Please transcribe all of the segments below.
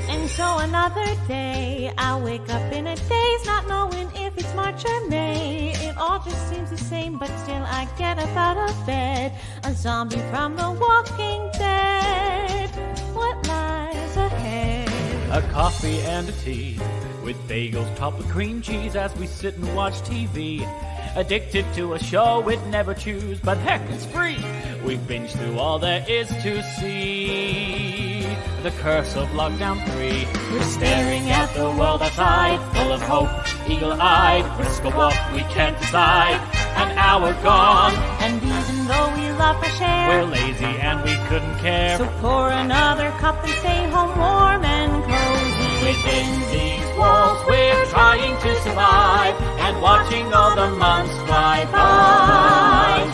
And so another day, I'll wake up in a daze, not knowing if it's March or May. It all just seems the same, but still I get up out of bed, a zombie from The Walking Dead. What lies ahead? A coffee and a tea, with bagels topped with cream cheese as we sit and watch TV. Addicted to a show we'd never choose, but heck, it's free. We binge through all there is to see. The curse of lockdown 3. We're staring at the world outside, full of hope, eagle-eyed. Risk or walk, we can't decide. An hour gone, And even though we love fresh air, we're lazy and we couldn't care. so pour another cup and stay home warm and cozy. Within these walls we're trying to survive, and watching all the months fly by.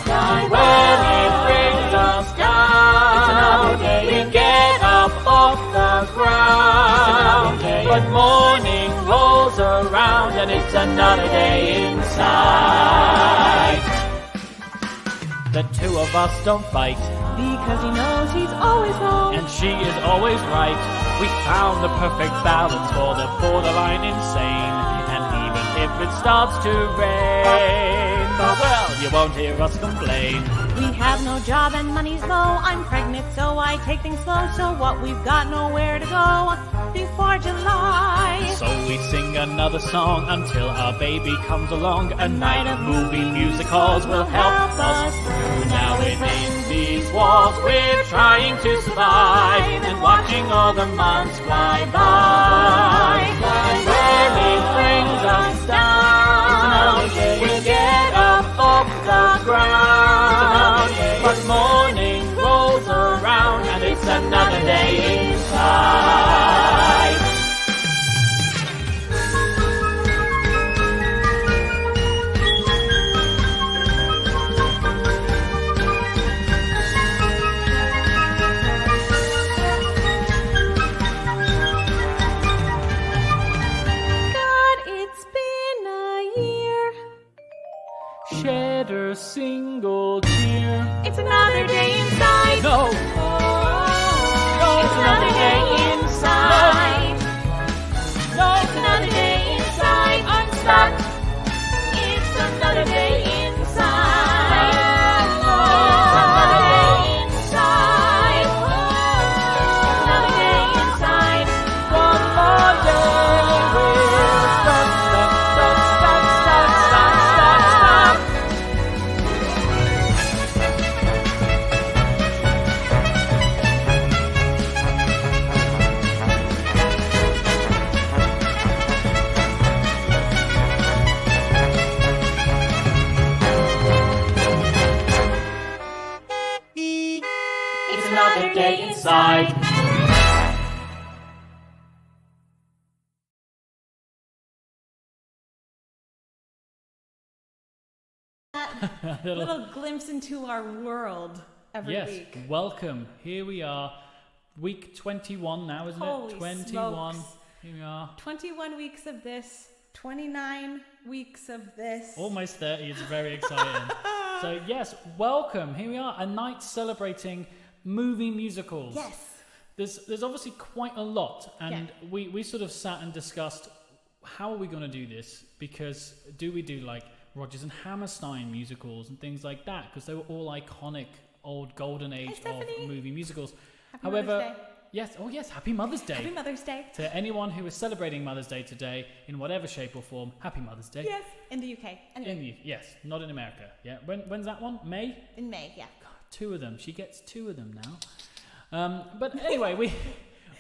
When it brings us down, we get up off the ground. But morning rolls around and it's another day inside. The two of us don't fight, Because he knows he's always wrong. and she is always right. We found the perfect balance for the borderline insane. And even if it starts to rain, well, you won't hear us complain. We have no job and money's low. I'm pregnant, so I take things slow. So what, we've got nowhere to go before July. So we sing another song until our baby comes along. A night of movie musicals will help us through. Now within these walls we're trying to survive, and watching all the months fly by. When it brings us down, we get up off the ground. But morning rolls around and it's another day inside. God, it's been a year. Shed a single tear. It's another day inside. No, It's another day inside. no, It's another day inside. I'm stuck. It's another day inside. It's another day inside. It's another day inside. one more day. We're stuck, stuck, stuck, stuck, stuck, stuck, stuck, stuck. It's another day inside. Little glimpse into our world every Yes, week. welcome. Here we are. Week 21 now, isn't Holy it? 21. smokes. Here we are. 21 weeks of this, 29 weeks of this. Almost 30. It's very exciting. So, yes, welcome. Here we are. A night celebrating movie musicals. Yes. There's obviously quite a lot. And Yeah. we sort of sat and discussed, how are we going to do this? Because do we do like Rodgers and Hammerstein musicals and things like that? Because they were all iconic old golden age of Stephanie. movie musicals. Happy Mother's Day. Yes, happy Mother's Day. Happy Mother's Day. To anyone who is celebrating Mother's Day today, in whatever shape or form, happy Mother's Day. Yes, in the UK. Anyway, Yes, not in America. Yeah, when's that one? May? in May, yeah. God, 2 of them. She gets 2 of them now. But anyway,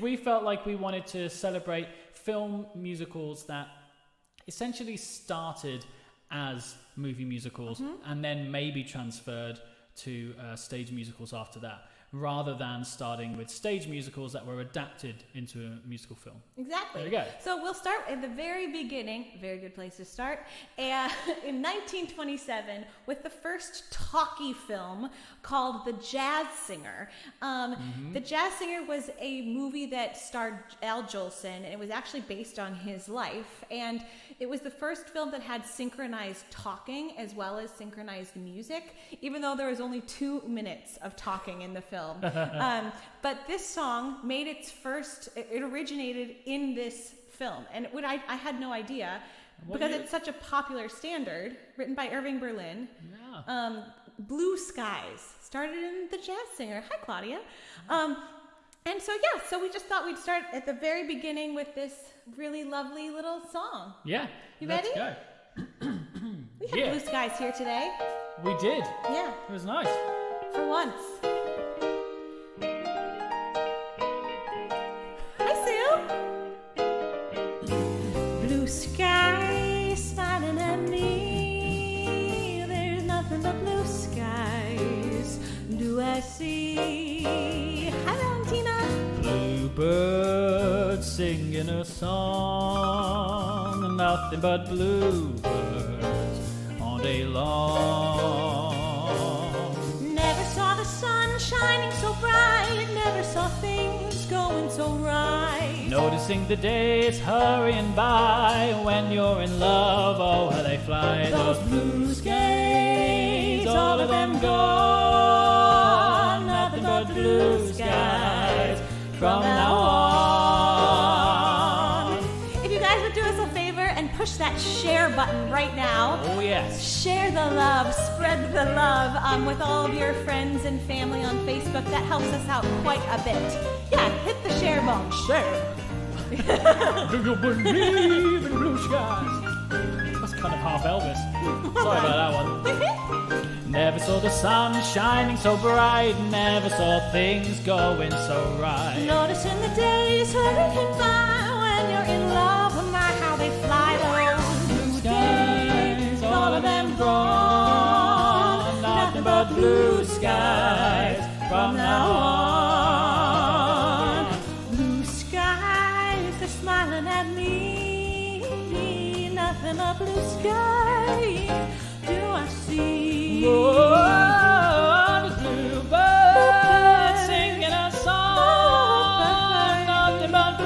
we felt like we wanted to celebrate film musicals that essentially started as movie musicals and then maybe transferred to stage musicals after that. rather than starting with stage musicals that were adapted into a musical film. Exactly. There you go. So we'll start at the very beginning, very good place to start, in 1927 with the first talkie film called The Jazz Singer. The Jazz Singer was a movie that starred Al Jolson, and it was actually based on his life, and it was the first film that had synchronized talking as well as synchronized music, even though there was only 2 minutes of talking in the film. But this song made its first, it originated in this film. And I had no idea, because it's such a popular standard, written by Irving Berlin. Yeah. Blue Skies started in The Jazz Singer. Hi, Claudia. And so, so we just thought we'd start at the very beginning with this really lovely little song. Yeah. You let's ready? Go. We have Blue Skies here today. We did. Yeah. It was nice. For once. Hi, Sue. Blue skies smiling at me. There's nothing but blue skies. Do I see? Hi, Valentina. Bluebirds singing a song, nothing but bluebirds all day long. Never saw the sun shining so bright, never saw things going so right. Noticing the days hurrying by, when you're in love, oh how they fly. Those blue skies, all of them gone, nothing but blue skies from now on. If you guys would do us a favor and push that share button right now. Oh yes. Share the love, spread the love with all of your friends and family on Facebook. That helps us out quite a bit. Yeah, hit the share button. Share. Do you believe in blue skies? That's kind of half Elvis. Sorry about that one. Never saw the sun shining so bright, never saw things going so right. Noticing the days hurrying by, when you're in love, and my how they fly. Those blue skies, all of them gone, nothing but blue skies from now on. Blue skies, they're smiling at me, nothing but blue skies do I see. Oh, the bluebird singing a song, nothing but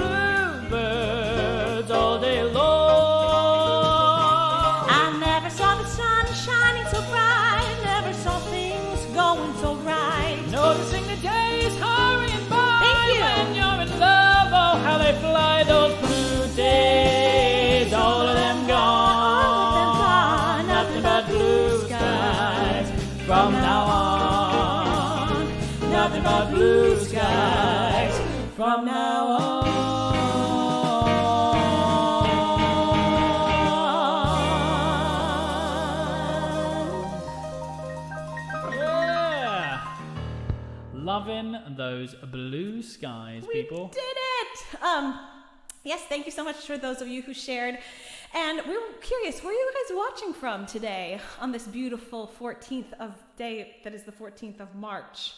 bluebirds all day long. I never saw the sun shining so bright, never saw things going so right. Noticing the days hurrying by, Thank you. when you're in love, oh how they fly. Those blue days, all of them gone, nothing but blue skies from now on. Nothing but blue skies from now on. Yeah. Loving those blue skies, people. We did it! Yes, thank you so much for those of you who shared. And we were curious, where are you guys watching from today on this beautiful 14th of day that is the 14th of March?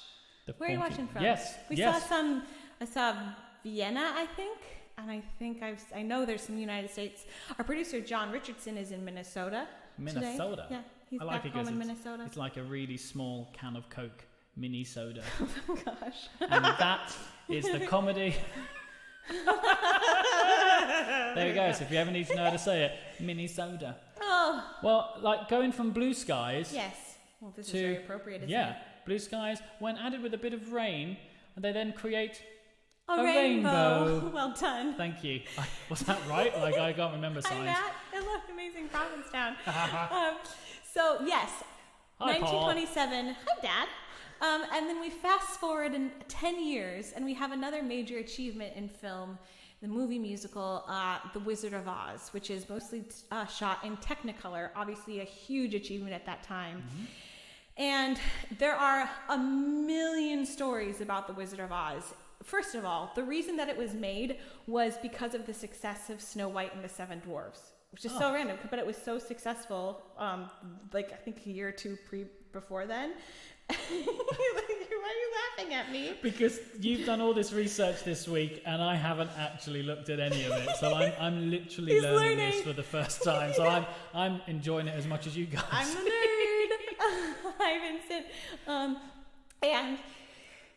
Where are you watching from? Yes. I saw Vienna, I think. And I know there's some United States. Our producer, John Richardson, is in Minnesota. Minnesota? Today. Yeah, he's I like back it home in because Minnesota. it's like a really small can of Coke, mini soda. Oh gosh. And that is the comedy. There we go. So if you ever need to know how to say it, mini soda. Oh. Well, like going from blue skies. Yes. Well, this to, is very appropriate, isn't it? Blue skies, when added with a bit of rain, and they then create A rainbow. Well done. Thank you. Was that right? Like, I can't remember Hi, signs. Matt. It looked amazing. Provincetown. So, yes. Hi, 1927. Hi, Dad. And then we fast forward in 10 years, and we have another major achievement in film, the movie musical, The Wizard of Oz, which is mostly shot in Technicolor, obviously a huge achievement at that time. Mm-hmm. And there are a million stories about The Wizard of Oz. First of all, the reason that it was made was because of the success of Snow White and the Seven Dwarfs, which is so random, but it was so successful, like I think a year or two before then. Why are you laughing at me? Because you've done all this research this week, and I haven't actually looked at any of it. So I'm literally learning this for the first time. So I'm enjoying it as much as you guys. I'm the nerd. Hi, Vincent. And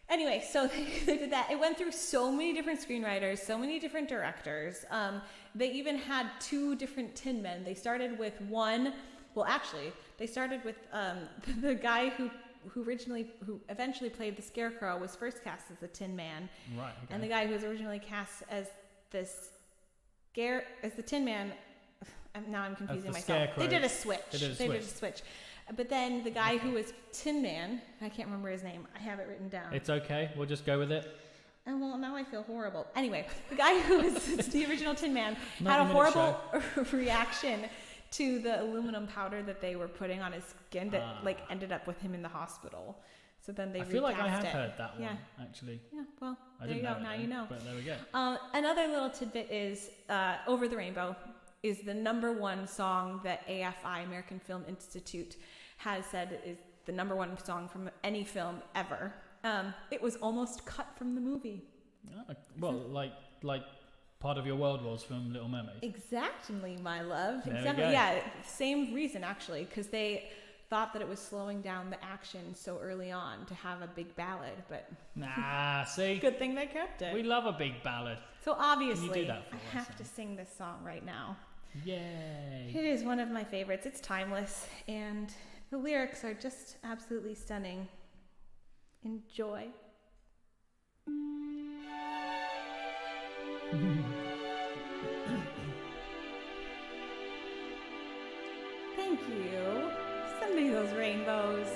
anyway, so they did that. It went through so many different screenwriters, so many different directors. They even had 2 different Tin Men. They started with one. Well, actually, they started with the guy who eventually played the Scarecrow was first cast as the Tin Man. Right. Okay. And the guy who was originally cast as the Tin Man. Now I'm confusing myself. Scarecrow. They did a switch. But then the guy who was Tin Man, I can't remember his name. I have it written down. It's okay. We'll just go with it. And well, now I feel horrible. Anyway, the guy who was the original Tin Man had a horrible reaction to the aluminum powder that they were putting on his skin that ended up with him in the hospital. So then they recast it. I feel like I have heard that one, actually. Yeah, well, there you go. Now you know. But there we go. Another little tidbit is Over the Rainbow is the #1 song that AFI, American Film Institute, has said is the #1 song from any film ever. It was almost cut from the movie. Well, like Part of Your World was from Little Mermaid. Exactly, my love. There exactly. we go. Yeah, same reason actually, because they thought that it was slowing down the action so early on to have a big ballad, but see, good thing they kept it. We love a big ballad. So obviously, Can you do that for I have to sing this song right now. Yay! It is one of my favorites. It's timeless, and the lyrics are just absolutely stunning. Enjoy. Thank you. Send me those rainbows.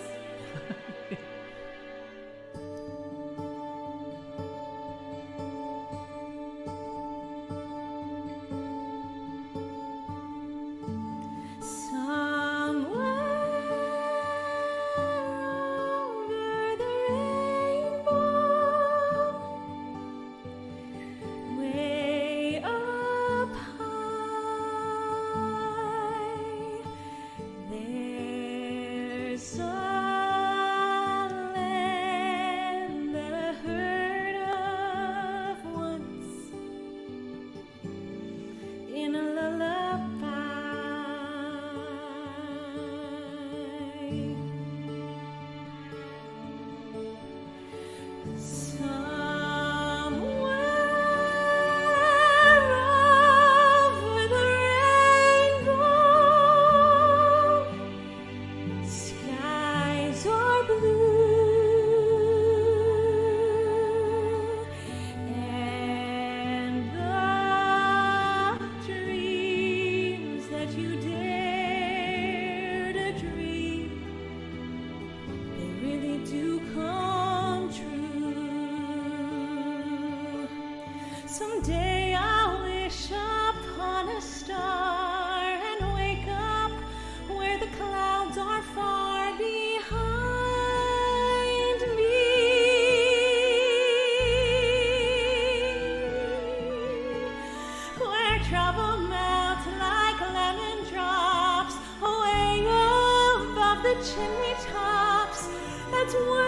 Someday I'll wish upon a star and wake up where the clouds are far behind me, where trouble melts like lemon drops away above the chimney tops. That's where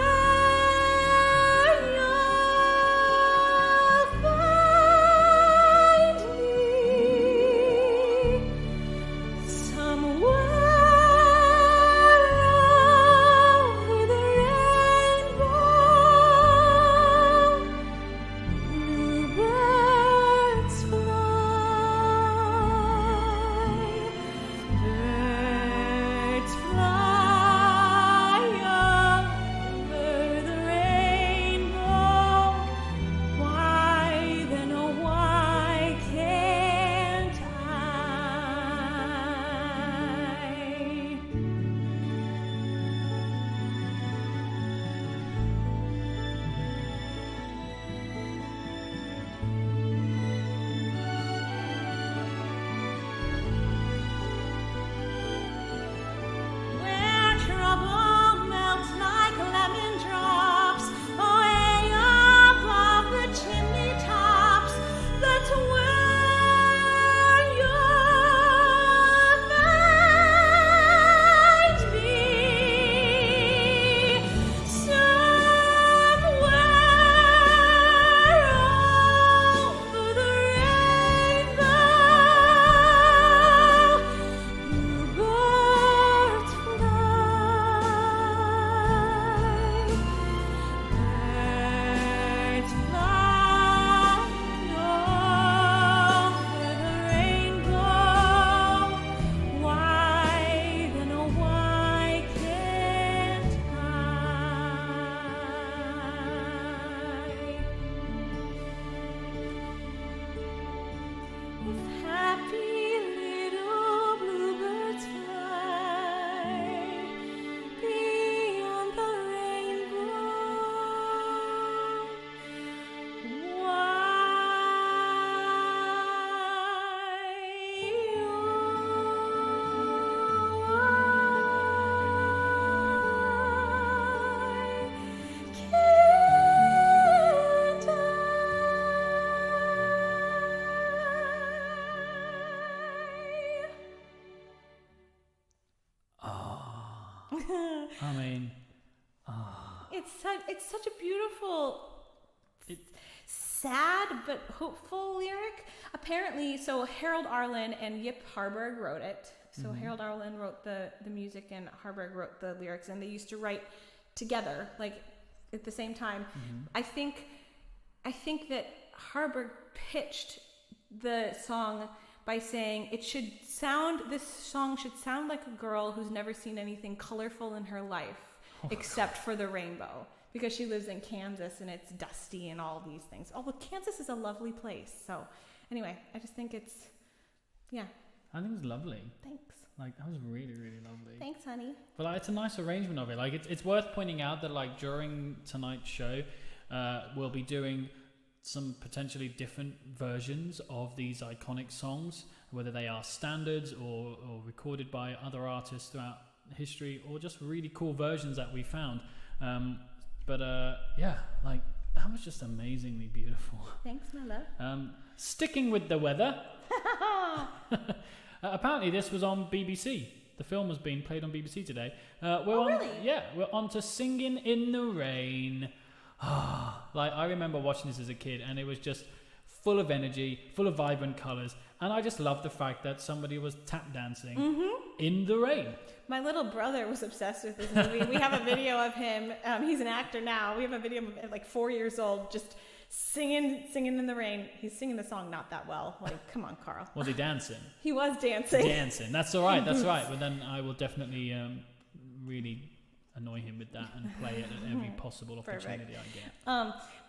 birds fly over I mean, It's such a beautiful, sad but hopeful lyric. Apparently, so Harold Arlen and Yip Harburg wrote it. So Harold Arlen wrote the music and Harburg wrote the lyrics, and they used to write together, like at the same time. I think that Harburg pitched the song by saying this song should sound like a girl who's never seen anything colorful in her life except for the rainbow, because she lives in Kansas and it's dusty and all these things. Although Kansas is a lovely place. So anyway, I just think it's, yeah. I think it's lovely. Thanks. Like, that was really, really lovely. Thanks, honey. But like, it's a nice arrangement of it. Like, it's worth pointing out that like during tonight's show, we'll be doing some potentially different versions of these iconic songs, whether they are standards or recorded by other artists throughout history, or just really cool versions that we found. Yeah, like, that was just amazingly beautiful. Thanks, my love. Sticking with the weather, apparently this was on BBC. The film was being played on BBC today. Really? Yeah, we're on to Singing in the Rain. Like, I remember watching this as a kid, and it was just full of energy, full of vibrant colours, and I just loved the fact that somebody was tap dancing in the rain. My little brother was obsessed with this movie. We have a video of him. He's an actor now. We have a video of him at like 4 years old, just singing in the rain. He's singing the song not that well. Like, come on, Carl. Was he dancing? He was dancing. That's all right. That's right. But then I will definitely really annoy him with that and play it at every possible opportunity I get.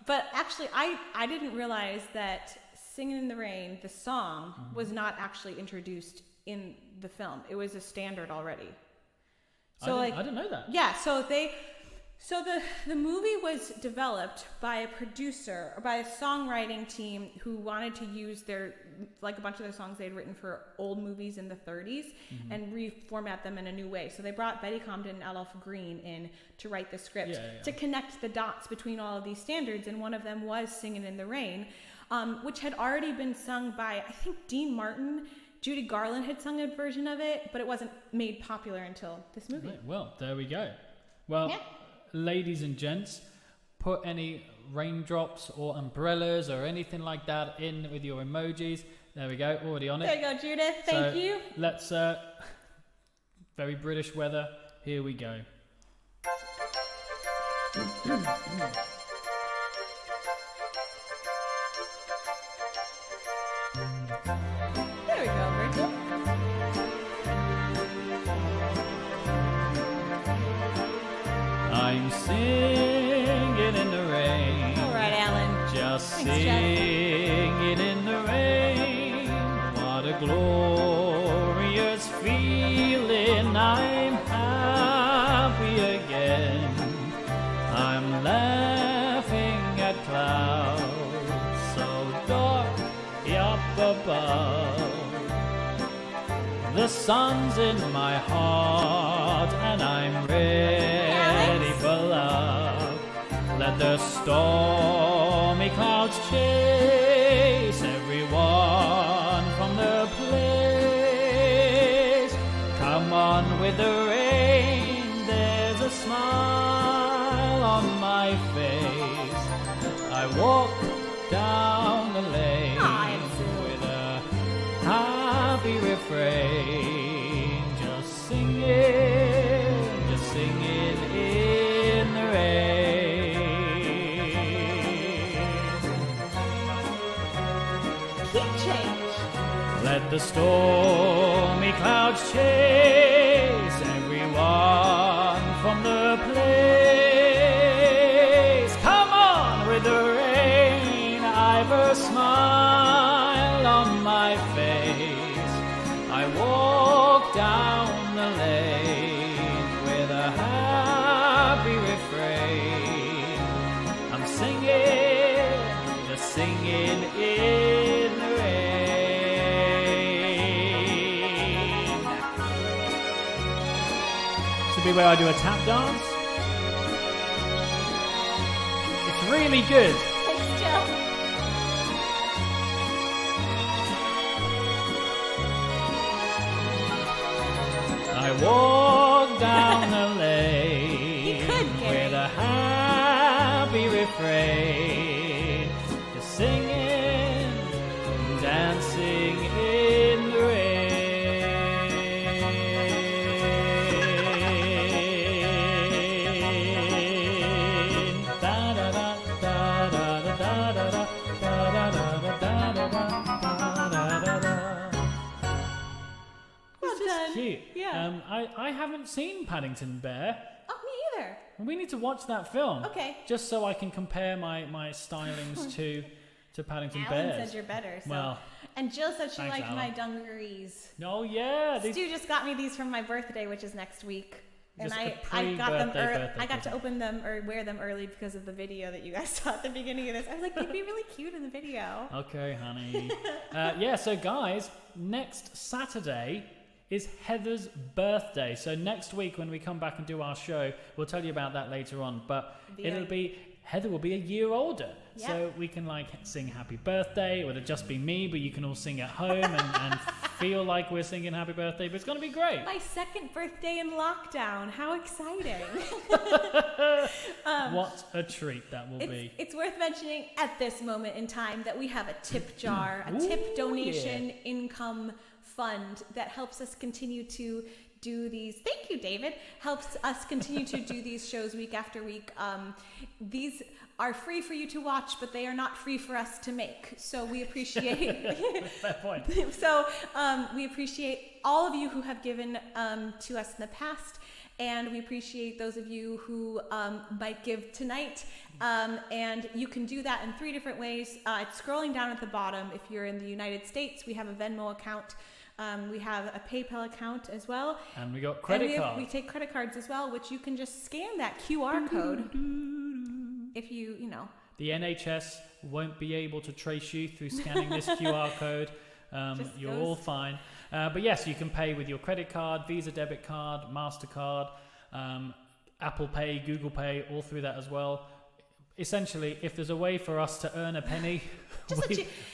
But actually, I didn't realize that Singing in the Rain, the song, was not actually introduced in the film. It was a standard already. So I didn't know that. Yeah, so the movie was developed by a producer or by a songwriting team who wanted to use a bunch of their songs they had written for old movies in the 30s and reformat them in a new way. So they brought Betty Comden and Adolph Green in to write the script to connect the dots between all of these standards, and one of them was Singing in the Rain, which had already been sung by, I think, Dean Martin. Judy Garland had sung a version of it, but it wasn't made popular until this movie. Right, well, there we go. Well, ladies and gents, put any raindrops or umbrellas or anything like that in with your emojis. There we go, already on it. There you go, Judith. Thank you. Let's, very British weather. Here we go. There we go, Rachel. I'm singing in the rain. All right, Alan. Just Thanks, singing in the rain. What a glorious feeling. I'm happy again. I'm laughing at clouds so dark up above. The sun's in my heart and I'm ready for love. Let the stormy clouds chase everyone from their place. Come on with the rain, there's a smile on my face. I walk down the lane with a happy refrain, just singing in the rain. Keep change. Let the stormy clouds chase everyone from the place. Come on with the rain, I've a smile on my face. I walk down the lane with a happy refrain. I'm singing, just singing in the rain. This will be where I do a tap dance. It's really good. Thanks, Jill. I walk down the refrain. Just singing, dancing in the rain. Da da da da da da da da da da da da da da da. Well done. Cute. Yeah. I haven't seen Paddington Bear. Oh, me either. We need to watch that film. Okay. Just so I can compare my stylings to Paddington Alan Bears. said you're better. So. Well, and Jill said she thanks, liked Alan. my dungarees. Oh yeah. Stu just got me these from my birthday, which is next week. And Just I a got them pre-birthday I got to present. open them or wear them early because of the video that you guys saw at the beginning of this. I was like, they'd be really cute in the video. Okay, honey. Yeah, so guys, next Saturday is Heather's birthday. So next week when we come back and do our show, we'll tell you about that later on. But Heather will be a year older. Yeah. So we can sing happy birthday. It would just be me, but you can all sing at home and feel like we're singing happy birthday. But it's going to be great. My second birthday in lockdown. How exciting. What a treat that will be. It's worth mentioning at this moment in time that we have a tip jar, a tip donation income fund that helps us continue to do these. Thank you, David. Helps us continue to do these shows week after week. These are free for you to watch, but they are not free for us to make. So we appreciate. Fair point. So we appreciate all of you who have given to us in the past. And we appreciate those of you who might give tonight. And you can do that in 3 different ways. It's scrolling down at the bottom. If you're in the United States, we have a Venmo account. We have a PayPal account as well. And we got credit cards. We take credit cards as well, which you can just scan that QR code if you know. The NHS won't be able to trace you through scanning this QR code. You're all fine. But yes, you can pay with your credit card, Visa debit card, MasterCard, Apple Pay, Google Pay, all through that as well. Essentially, if there's a way for us to earn a penny,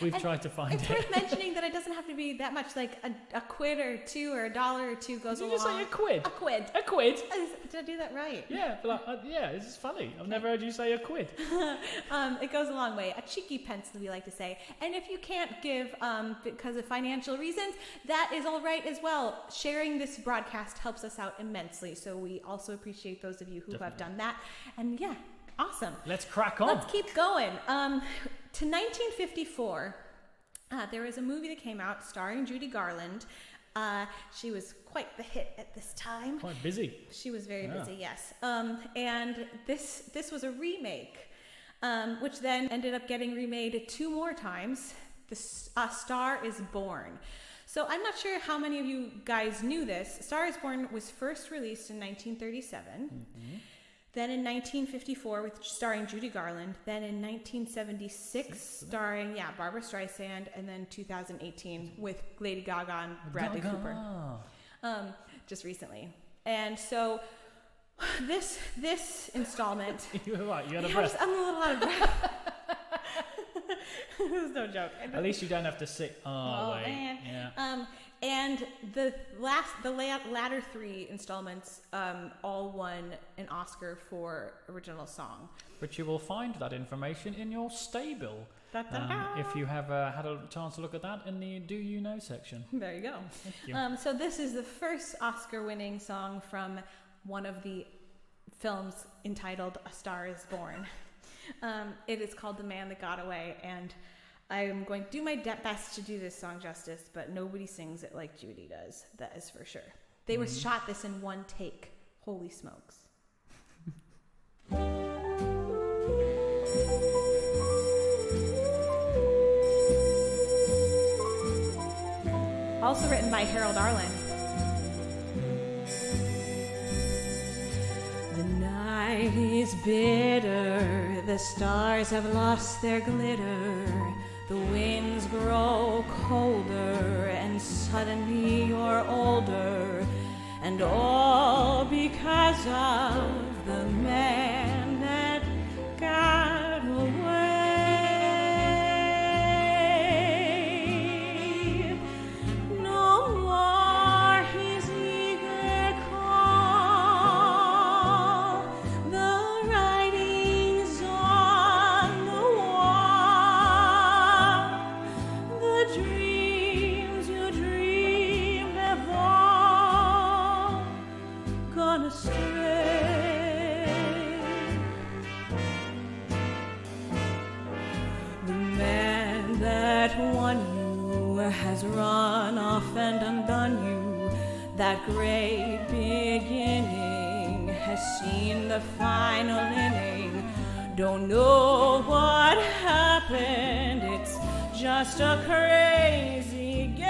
we've tried to find It's it. worth mentioning that it doesn't have to be that much, like a quid or two or a dollar or two goes Did along. you just say a quid? A quid. A quid? Did I do that right? Yeah, but it's just funny. I've never heard you say a quid. It goes a long way. A cheeky pence, we like to say. And if you can't give because of financial reasons, that is all right as well. Sharing this broadcast helps us out immensely. So we also appreciate those of you who have done that. And yeah, awesome. Let's crack on. Let's keep going. To 1954, there was a movie that came out starring Judy Garland. She was quite the hit at this time. Quite busy. She was very busy, yes. And this was a remake, which then ended up getting remade 2 more times. The Star is Born. So I'm not sure how many of you guys knew this. Star is Born was first released in 1937. Mm-hmm. Then in 1954, starring Judy Garland. Then in 1976, starring Barbara Streisand, and then 2018 with Lady Gaga and Bradley Cooper. Just recently. And so this installment. You were right. You had a breath. I'm a little out of breath. It was no joke. At least you don't have to sit. Oh wait. Man. Yeah. And the latter 3 installments all won an Oscar for original song. But you will find that information in your stay bill. If you have had a chance to look at that in the Do You Know section. There you go. Thank you. So this is the first Oscar-winning song from one of the films entitled A Star is Born. It is called The Man That Got Away, and I'm going to do my best to do this song justice, but nobody sings it like Judy does. That is for sure. They were shot this in 1 take. Holy smokes. Also written by Harold Arlen. The night is bitter, the stars have lost their glitter, the winds grow colder, and suddenly you're older, and all because of the man that got away. No more his eager call, the writing's on that won you has run off and undone you. That great beginning has seen the final inning. Don't know what happened, it's just a crazy game.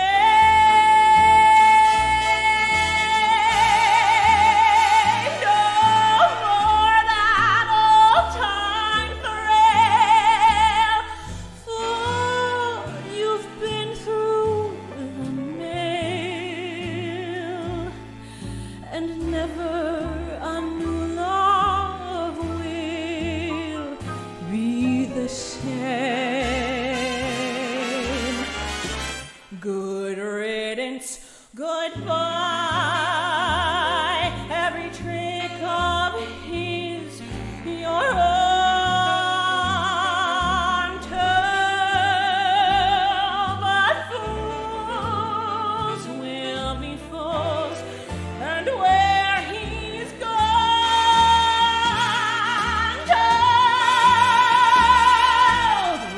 Good riddance, goodbye. Every trick of his, your own tale. But fools will be fools, and where he's gone to,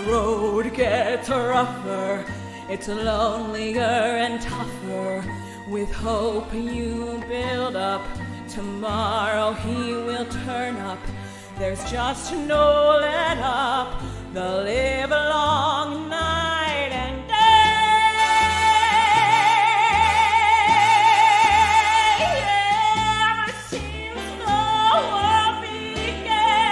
the road gets rougher. It's lonelier and tougher. With hope you build up. Tomorrow he will turn up. There's just no let up. The live long night and day. Ever since the world began,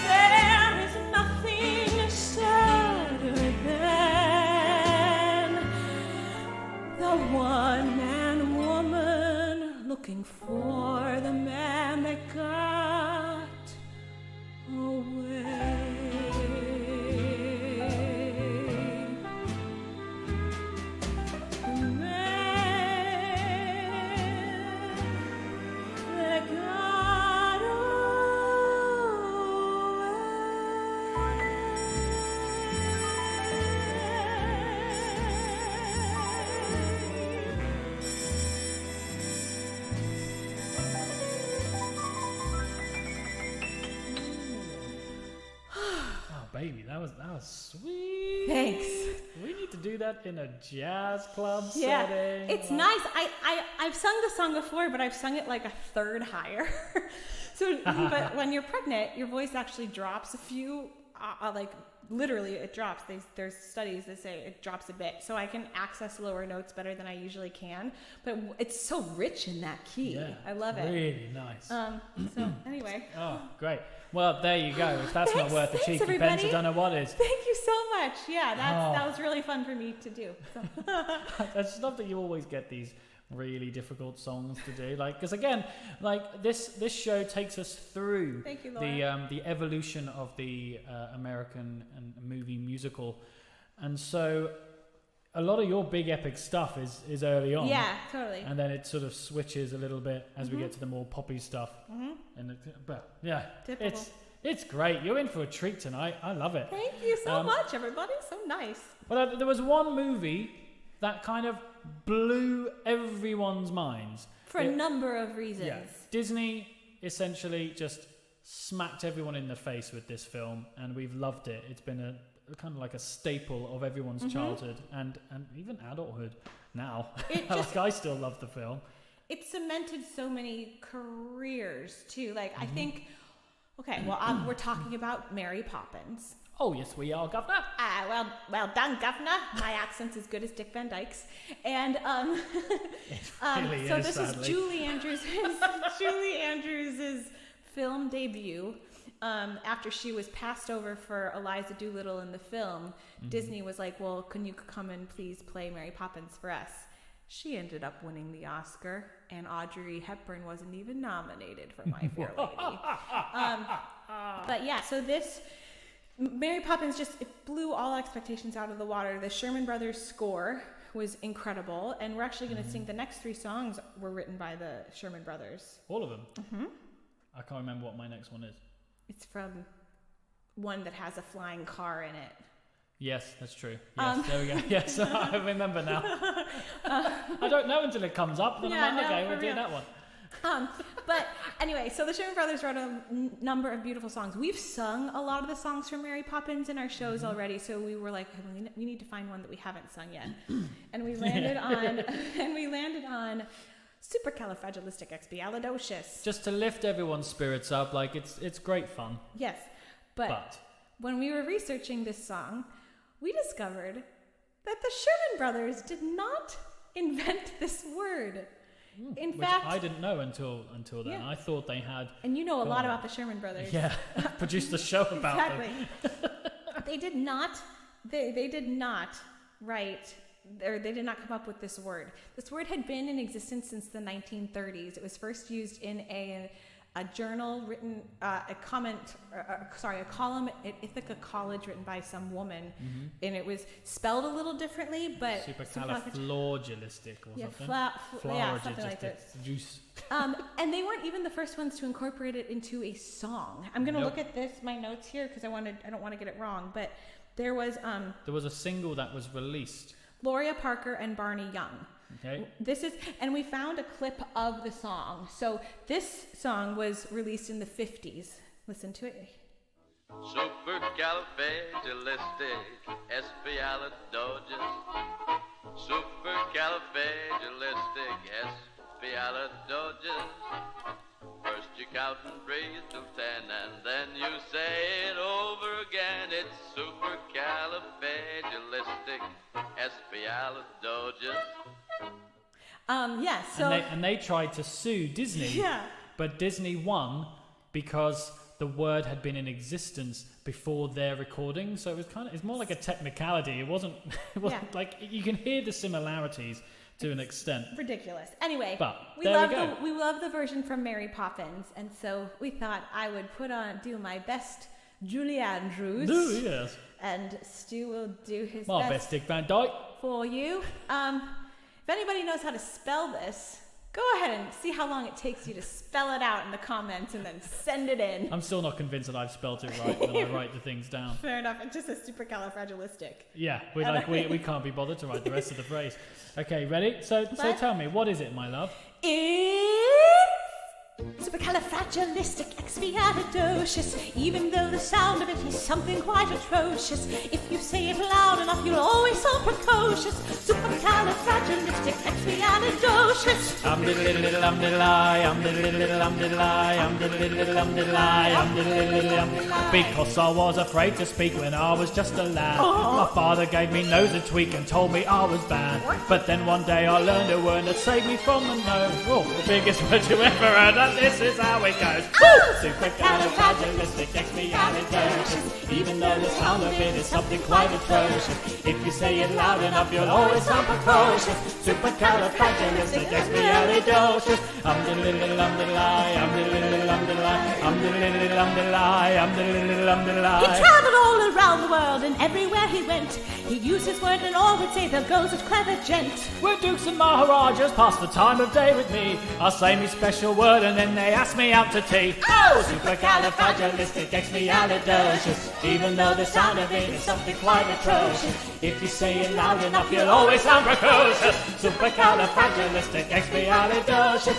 there is nothing sadder than the one man woman looking for the man that got away. The man that got Oh, baby, that was sweet. Thanks. We need to do that in a jazz club Yeah, setting. it's nice. I've sung the song before, but I've sung it like a third higher. So, but when you're pregnant, your voice actually drops a few, like literally it drops. There's studies that say it drops a bit. So I can access lower notes better than I usually can. But it's so rich in that key. Yeah, I love it. Really nice. So anyway. Oh, great. Well, there you go. If that's not worth the Thanks, cheeky everybody. pence, I don't know what is. Thank you so much. Yeah, that was really fun for me to do. So. I just love that you always get these really difficult songs to do, like, because again, like this show takes us through Thank you, Laura. the evolution of the American and movie musical, and so a lot of your big epic stuff is early on. Yeah, totally. And then it sort of switches a little bit as we get to the more poppy stuff. And but yeah, Typical. it's great. You're in for a treat tonight. I love it. Thank you so much, everybody. So nice. Well, there was one movie that kind of blew everyone's minds. For a number of reasons. Yeah, Disney essentially just smacked everyone in the face with this film, and we've loved it. It's been a kind of like a staple of everyone's childhood and even adulthood now. Like, I still love the film. It cemented so many careers too. Like I think, okay, well we're talking about Mary Poppins. Oh yes, we are, Governor. Well done, Governor. My accent's as good as Dick Van Dyke's. And Really so is, this sadly. is Julie Andrews' film debut. After she was passed over for Eliza Doolittle in the film, Disney was like, well, can you come and please play Mary Poppins for us? She ended up winning the Oscar, and Audrey Hepburn wasn't even nominated for My Fair Lady. But yeah, so this Mary Poppins it blew all expectations out of the water. The Sherman Brothers score was incredible, and we're actually going to sing the next 3 songs were written by the Sherman Brothers. All of them? I can't remember what my next one is. It's from one that has a flying car in it. Yes, that's true. Yes, there we go. Yes, I remember now. I don't know until it comes up, then I'm like, okay, we'll do that one. But anyway, so the Sherman Brothers wrote a number of beautiful songs. We've sung a lot of the songs from Mary Poppins in our shows already, so we were like, we need to find one that we haven't sung yet. And we landed on Supercalifragilisticexpialidocious. Just to lift everyone's spirits up, like it's great fun. Yes, but when we were researching this song, we discovered that the Sherman Brothers did not invent this word. In fact, I didn't know until then. Yeah. I thought they had. And you know a lot about the Sherman Brothers. Yeah, produced a show about them. Exactly. They did not. They did not write, or they did not come up with this word. This word had been in existence since the 1930s. It was first used in a journal written, a column at Ithaca College written by some woman, and it was spelled a little differently, but supercalifragilistic or something. Something like this. Juice. And they weren't even the first ones to incorporate it into a song. I'm going to look at my notes here because I don't want to get it wrong, but there was a single that was released. Gloria Parker and Barney Young. Okay. And we found a clip of the song. So this song was released in the 50s. Listen to it. Supercalifragilisticexpialidocious. Supercalifragilisticexpialidocious. First you count and breathe till 10, and then you say it over again. It's supercalifragilisticexpialidocious. So and they tried to sue Disney. Yeah. But Disney won because the word had been in existence before their recording, so it's more like a technicality. It wasn't like, you can hear the similarities to an extent. Ridiculous. Anyway, but we love the version from Mary Poppins, and so we thought I would do my best Julie Andrews. Oh, yes. And Stu will do his My best Dick Van Dyke for you. If anybody knows how to spell this, go ahead and see how long it takes you to spell it out in the comments and then send it in. I'm still not convinced that I've spelled it right when I write the things down. Fair enough. It just says supercalifragilistic. Yeah, we can't be bothered to write the rest of the phrase. Okay, ready? So tell me, what is it, my love? It's supercalifragilisticexpialidocious. Even though the sound of it is something quite atrocious, if you say it loud enough, you'll always sound precocious. Supercalifragilisticexpialidocious. Because I was afraid to speak when I was just a lad. My father gave me nose a tweak and told me I was bad. But then one day I learned a word that saved me from the nose. Oh, the biggest word you ever heard, and this is how it goes. Supercalifragilisticexpialidocious. Even though the sound of it is something quite atrocious, if you say it loud enough, you'll always sound precocious. Supercalifragilisticexpialidocious. He traveled all around the world, and everywhere he went, he used his word, and all would say, there goes a clever gent. When dukes and maharajas pass the time of day with me, I'll say me special word and then they ask me out to tea. Oh, supercalifragilisticexpialidocious. Even though the sound of it is something quite atrocious, if you say it loud enough, you'll always sound precocious. Supercalifragilisticexpialidocious.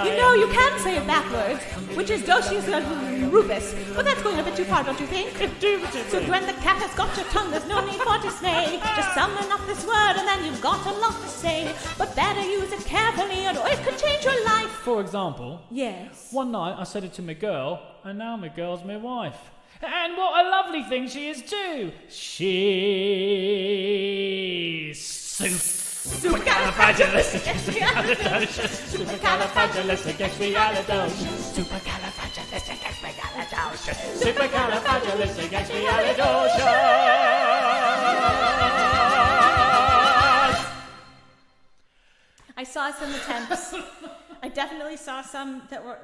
You know, you can say it backwards, which is docious rubus, but that's going a bit too far, don't you think? So when the cat has got your tongue, there's no need for dismay. Just summon up this word and then you've got a lot to say. But better use it carefully, or it could change your life. For example, yes. One night I said it to my girl, and now my girl's my wife. And what a lovely thing she is too. She's supercalifragilisticexpialidocious. Supercalifragilisticexpialidocious. Supercalifragilisticexpialidocious. Supercalifragilisticexpialidocious. I saw some attempts. I definitely saw some that were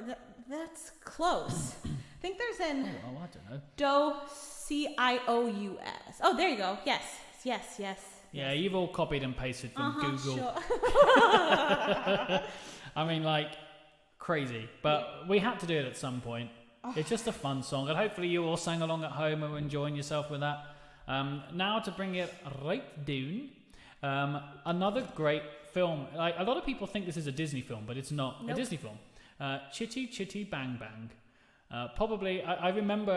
that's close. I think there's an I don't know. Docious. Oh, there you go. Yes. Yeah, you've all copied and pasted from Google. Sure. I mean, like, crazy. But we had to do it at some point. It's just a fun song, and hopefully you all sang along at home and were enjoying yourself with that. Now to bring it right down, another great film. Like a lot of people think this is a Disney film, but it's not a Disney film. Chitty Chitty Bang Bang. Probably, I remember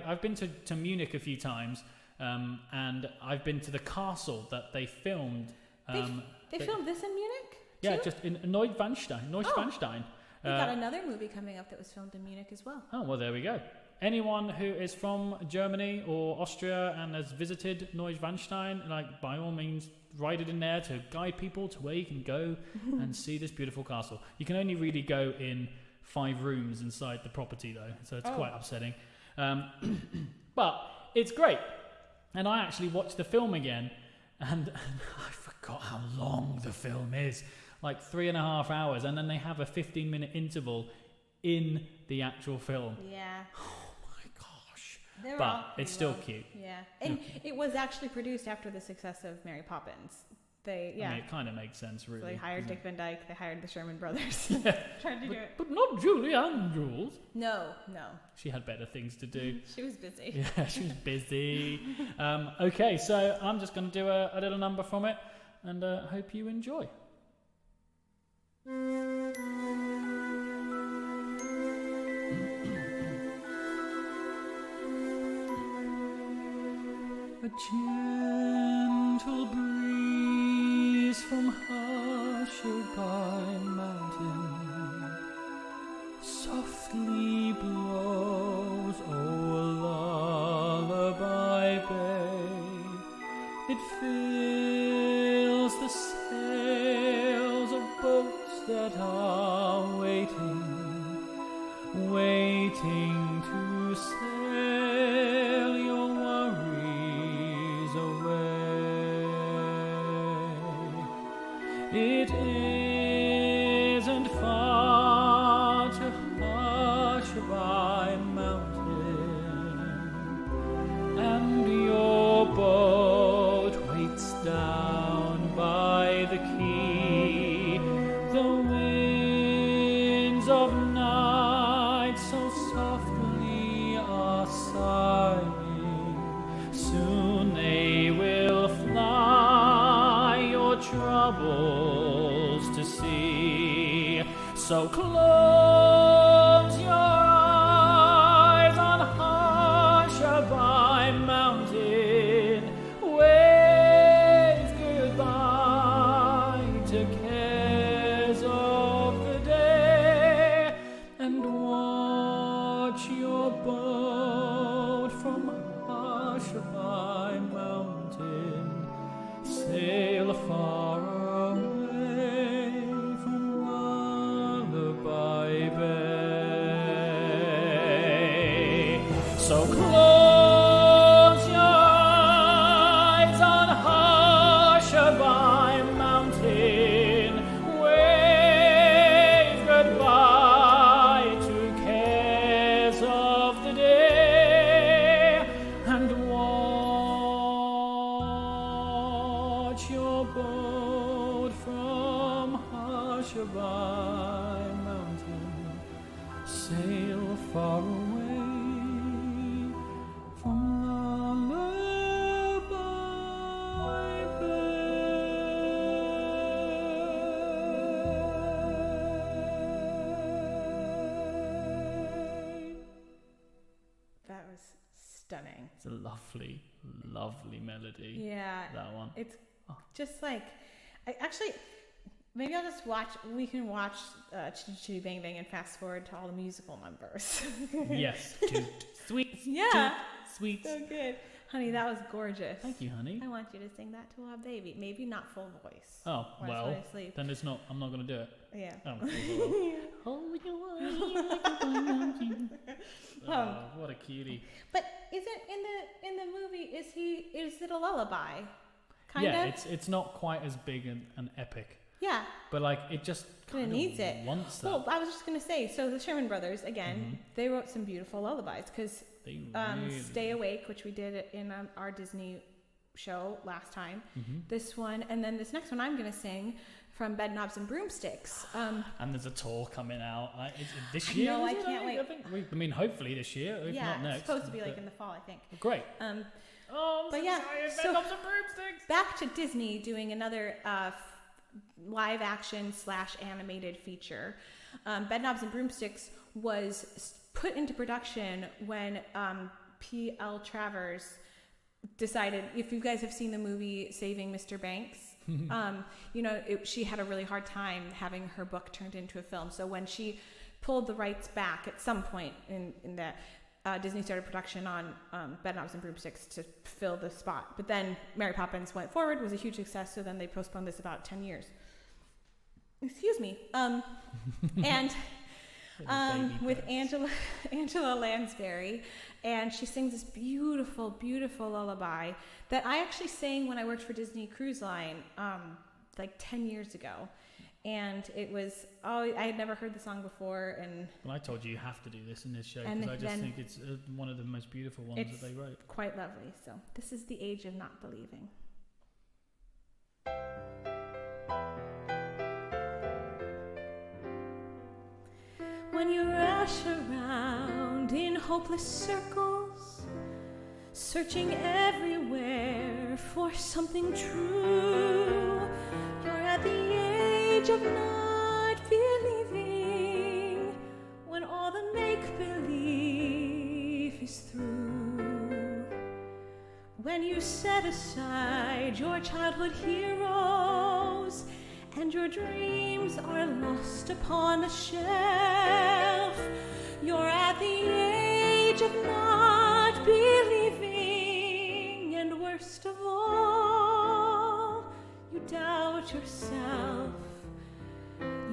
I've been to Munich a few times, and I've been to the castle that they filmed. They filmed this in Munich? Yeah, too? just in Neuschwanstein. We got another movie coming up that was filmed in Munich as well. Oh, well, there we go. Anyone who is from Germany or Austria and has visited Neuschwanstein, like, by all means, write it in there to guide people to where you can go and see this beautiful castle. You can only really go in 5 rooms inside the property, though, so it's quite upsetting. But it's great. And I actually watched the film again, and I forgot how long the film is. Like 3.5 hours, and then they have a 15-minute interval in the actual film. Yeah. Oh my gosh. But it's still cute. Yeah. And it was actually produced after the success of Mary Poppins. I mean, it kind of makes sense, really. So they hired Dick Van Dyke, they hired the Sherman Brothers. Trying to do it. But not Julie Andrews. No. She had better things to do. She was busy. Yeah, she was busy. Okay, so I'm just going to do a little number from it, and hope you enjoy. A gentle breeze from Hushabye Mountain softly blows o'er Lullaby Bay. It fills the sails of boats that are waiting to sail your worries away. It isn't far to Hushabye Mountain, and your boat waits down by the quay. The winds of night so softly are sighing, soon they will fly your troubles to sea. So close your eyes on Hushabye Mountain, wave goodbye to cares of the day, and watch your boat from Hushabye Mountain sail far away from Lullaby Bay. So close your eyes on Hushabye Mountain, wave goodbye to cares of the day, and watch your boat from Hushabye Mountain sail far away from Lullaby Bay. That was stunning. It's a lovely, lovely melody. Yeah. That one. It's just like, maybe I'll just we can watch Chitty Chitty Bang Bang and fast forward to all the musical numbers. Yes. Toot, sweet. Yeah. Toot, sweet. So good. Honey, that was gorgeous. Thank you, honey. I want you to sing that to our baby. Maybe not full voice. Oh, Or well, else I sleep. then it's not, I'm not going to do it. Yeah. Hold your what a cutie. But is it in the movie? Is it a lullaby? Kind Yeah, of. it's not quite as big and epic, Yeah. but like it just kind of needs it. wants that. Well, I was just gonna say. So the Sherman Brothers again, they wrote some beautiful lullabies because They really "Stay Awake," which we did in our Disney show last time. Mm-hmm. This one, and then this next one I'm gonna sing from Bed Knobs and Broomsticks. And there's a tour coming out this year. No, is I it? can't wait. I mean, hopefully this year, if Yeah, not next. it's supposed to be like but- in the fall, I think. Great. But yeah, so Bed Knobs and Broomsticks. back to Disney doing another live action / animated feature. Bedknobs and Broomsticks was put into production when P.L. Travers decided, if you guys have seen the movie Saving Mr. Banks, she had a really hard time having her book turned into a film. So when she pulled the rights back at some point in that, Disney started production on Bedknobs and Broomsticks to fill the spot. But then Mary Poppins went forward, was a huge success, so then they postponed this about 10 years. Excuse me. And with Angela Lansbury, and she sings this beautiful, beautiful lullaby that I actually sang when I worked for Disney Cruise Line like 10 years ago. And it was, I had never heard the song before. And well, I told you have to do this in this show because I just think it's one of the most beautiful ones that they wrote. Quite lovely. So this is The Age of Not Believing. When you rush around in hopeless circles, searching everywhere for something true, you're at the age of not believing, when all the make-believe is through. When you set aside your childhood heroes and your dreams are lost upon the shelf, you're at the age of not believing, and worst of all, you doubt yourself.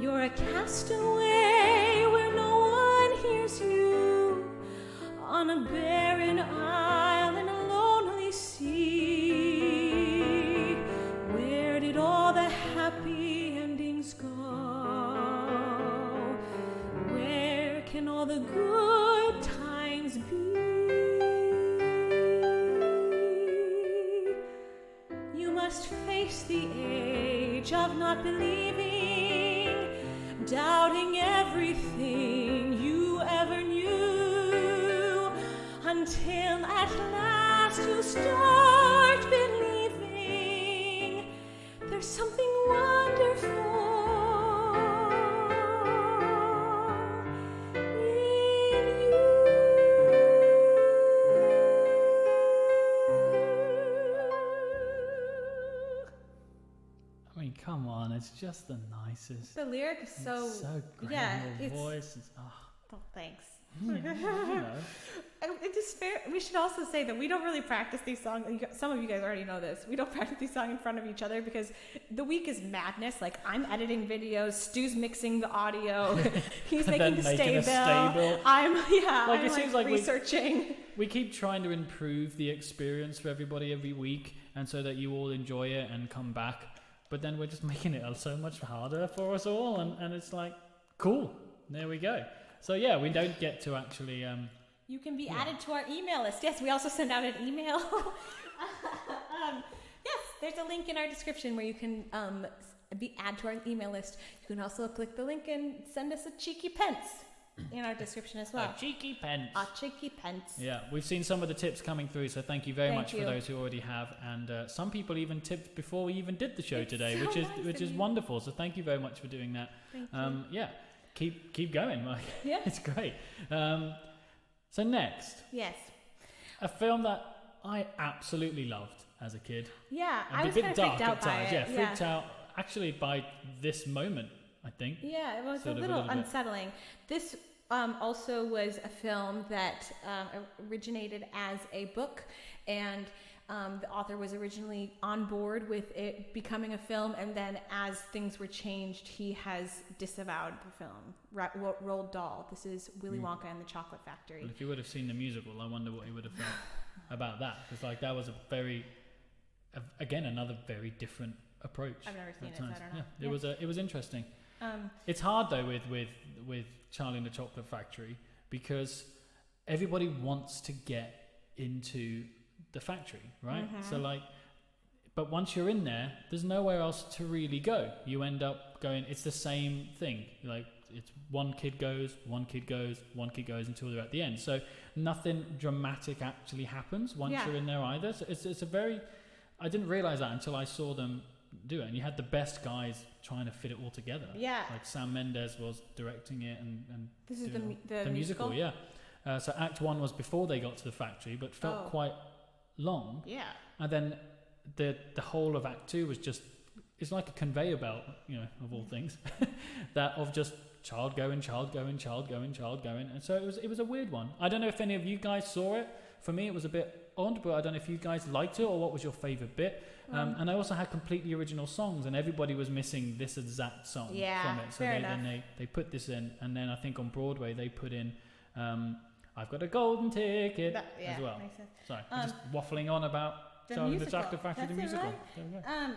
You're a castaway where no one hears you, on a barren isle in a lonely sea. Where did all the happy endings go? Where can all the good times be? You must face the age of not believing, doubting everything you ever knew, until at last you start believing there's something wonderful in you. I mean, come on, it's just the nicest. The lyric is so great. yeah, Your it's, voice is, oh, thanks. you know. It is fair. We should also say that we don't really practice these songs. Some of you guys already know this. We don't practice these songs in front of each other because the week is madness. Like, I'm editing videos, Stu's mixing the audio, he's making the stay bill. I'm it seems like researching. We keep trying to improve the experience for everybody every week, and so that you all enjoy it and come back. But then we're just making it so much harder for us all, and it's like, cool, there we go. So yeah, we don't get to actually... you can be added to our email list. Yes, we also send out an email. Yes, there's a link in our description where you can be added to our email list. You can also click the link and send us a cheeky pence in our description as well. A cheeky pence. A cheeky pence. Yeah, we've seen some of the tips coming through, so thank you very much for those who already have. And some people even tipped before we even did the show today, so which is wonderful. So thank you very much for doing that. Thank you. Yeah, keep going, Mike. Yeah, it's great. So next, yes, a film that I absolutely loved as a kid. Yeah, And I was kind of freaked out by it. Yeah, freaked out actually by this moment, I think. Yeah, it was a little unsettling. This also was a film that originated as a book, and the author was originally on board with it becoming a film, and then as things were changed, he has disavowed the film. Roald Dahl. This is Willy Wonka and the Chocolate Factory. Well, if you would have seen the musical, I wonder what he would have felt about that. Because that was another very different approach. I've never seen it, so I don't know. Yeah, it was interesting. It's hard though with Charlie and the Chocolate Factory because everybody wants to get into the factory, right? Mm-hmm. So but once you're in there, there's nowhere else to really go. You end up going, it's the same thing. It's one kid goes until they're at the end. So nothing dramatic actually happens once you're in there either. So it's a very, I didn't realize that until I saw them do it. And you had the best guys trying to fit it all together. Yeah. Like Sam Mendes was directing it and This is doing the musical, yeah. So Act 1 was before they got to the factory, but felt quite long. Yeah. And then the whole of Act 2 was just, it's like a conveyor belt, you know, of all things, that of just child going, and so it was a weird one. I don't know if any of you guys saw it. For me, it was a bit odd, but I don't know if you guys liked it or what was your favourite bit. And I also had completely original songs, and everybody was missing this exact song from it. So they put this in, and then I think on Broadway they put in I've Got a Golden Ticket as well. Makes sense. Sorry, I'm just waffling on about Charlie and the Chocolate Factory, the musical. Right?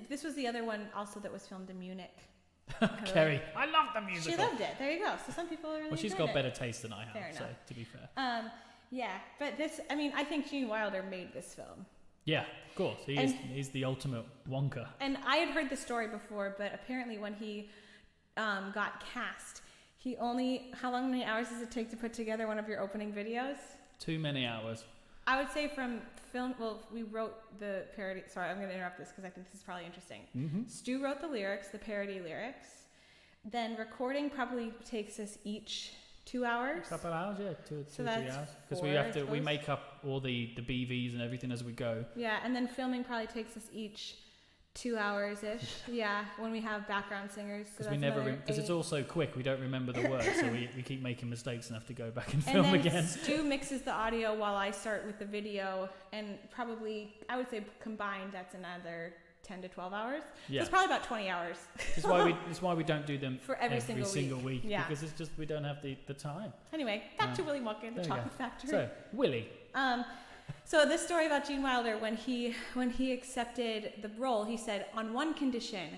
This was the other one also that was filmed in Munich. Kerry, I love the musical. She loved it. There you go. So some people really. Well, she's got better taste than I have. Fair so enough. to be fair. Yeah, but this, I mean, I think Gene Wilder made this film. Yeah, of course. He's the ultimate Wonka. And I had heard the story before, but apparently when he got cast, how many hours does it take to put together one of your opening videos? Too many hours. I would say from film, well, we wrote the parody. Sorry, I'm going to interrupt this because I think this is probably interesting. Mm-hmm. Stu wrote the lyrics, the parody lyrics. Then recording probably takes us each 2 hours. A couple of hours, yeah, 2 or 3 hours. Because we make up all the BVs and everything as we go. Yeah, and then filming probably takes us each 2 hours-ish. Yeah, when we have background singers. Because it's all so quick, we don't remember the words, so we keep making mistakes and have to go back and film and then again. Stu mixes the audio while I start with the video, and probably, I would say combined, that's another 10 to 12 hours. Yeah. So it's probably about 20 hours. It's why we don't do them for every single week. Yeah. Because it's just we don't have the time. Anyway, back to Willy Wonka and the Chocolate Factory. So, Willy. So this story about Gene Wilder, when he accepted the role, he said, on one condition,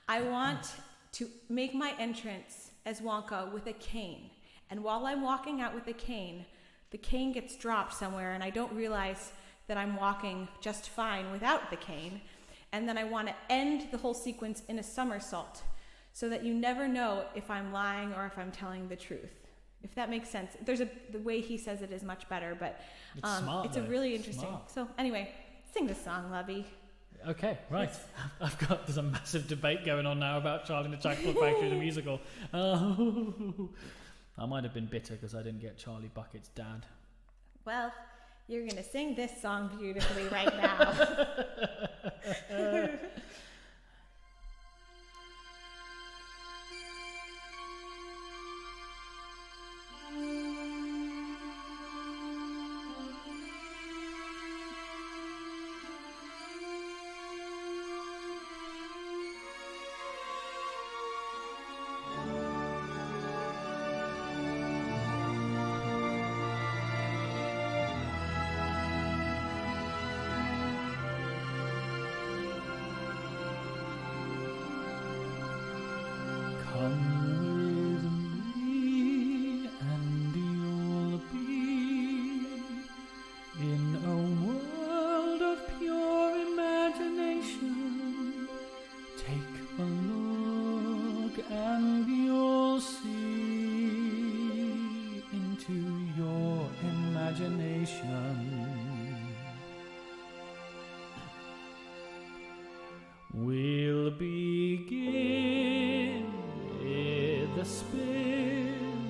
I want to make my entrance as Wonka with a cane. And while I'm walking out with the cane gets dropped somewhere and I don't realize that I'm walking just fine without the cane. And then I want to end the whole sequence in a somersault so that you never know if I'm lying or if I'm telling the truth. If that makes sense. The way he says it is much better, but it's a really interesting. Smart. So anyway, sing the song, Lovey. Okay, right. There's a massive debate going on now about Charlie and the Chocolate Factory, the musical. I might have been bitter because I didn't get Charlie Bucket's dad. Well, you're going to sing this song beautifully right now. Come with me and you'll be in a world of pure imagination. Take a look and you'll see into your imagination. We'll begin the spin,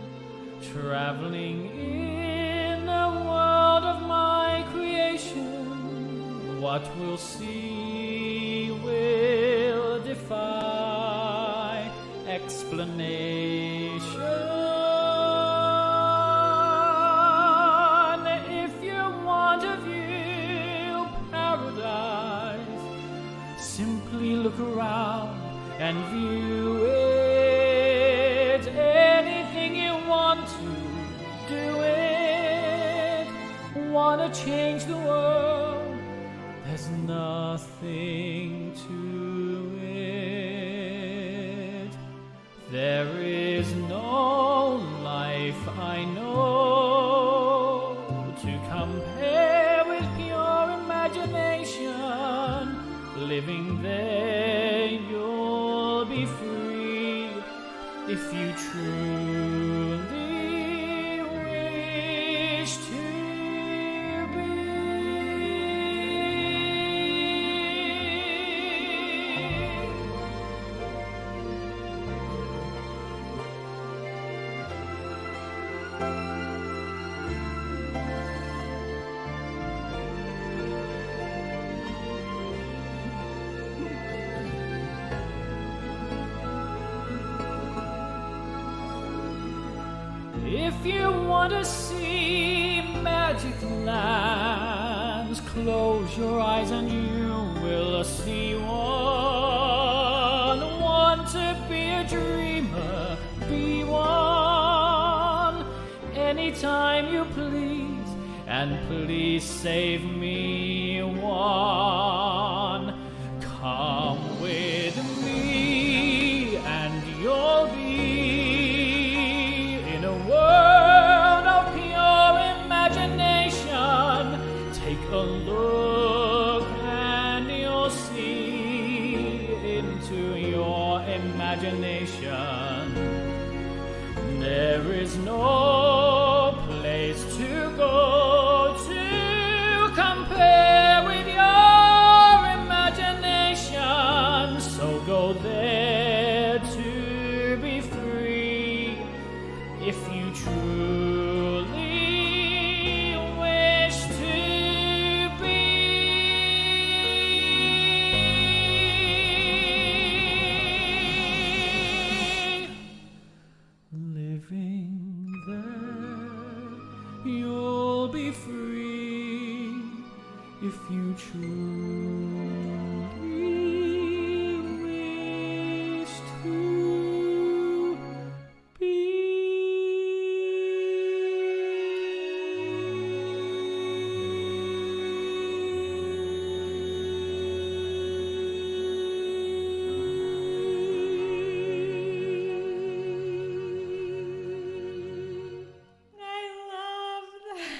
traveling in the world of my creation. What we'll see will defy explanation. If you want to view paradise, simply look around and view it. Anything you want to, do it. Want to change the world, there's nothing to it. There is no life I know to compare with pure imagination. Living there, you'll be free if you truly wish to be. If you want to see magic lands, close your eyes and you will see one. Want to be a dreamer, be one. Anytime you please, and please save me one. Come with me and you'll be in a world of pure imagination. Take a look and you'll see into your imagination. There is no place to go to compare with your imagination. So go there to be free if you truly wish to be. Living there, you'll be free if you truly wish to be. I love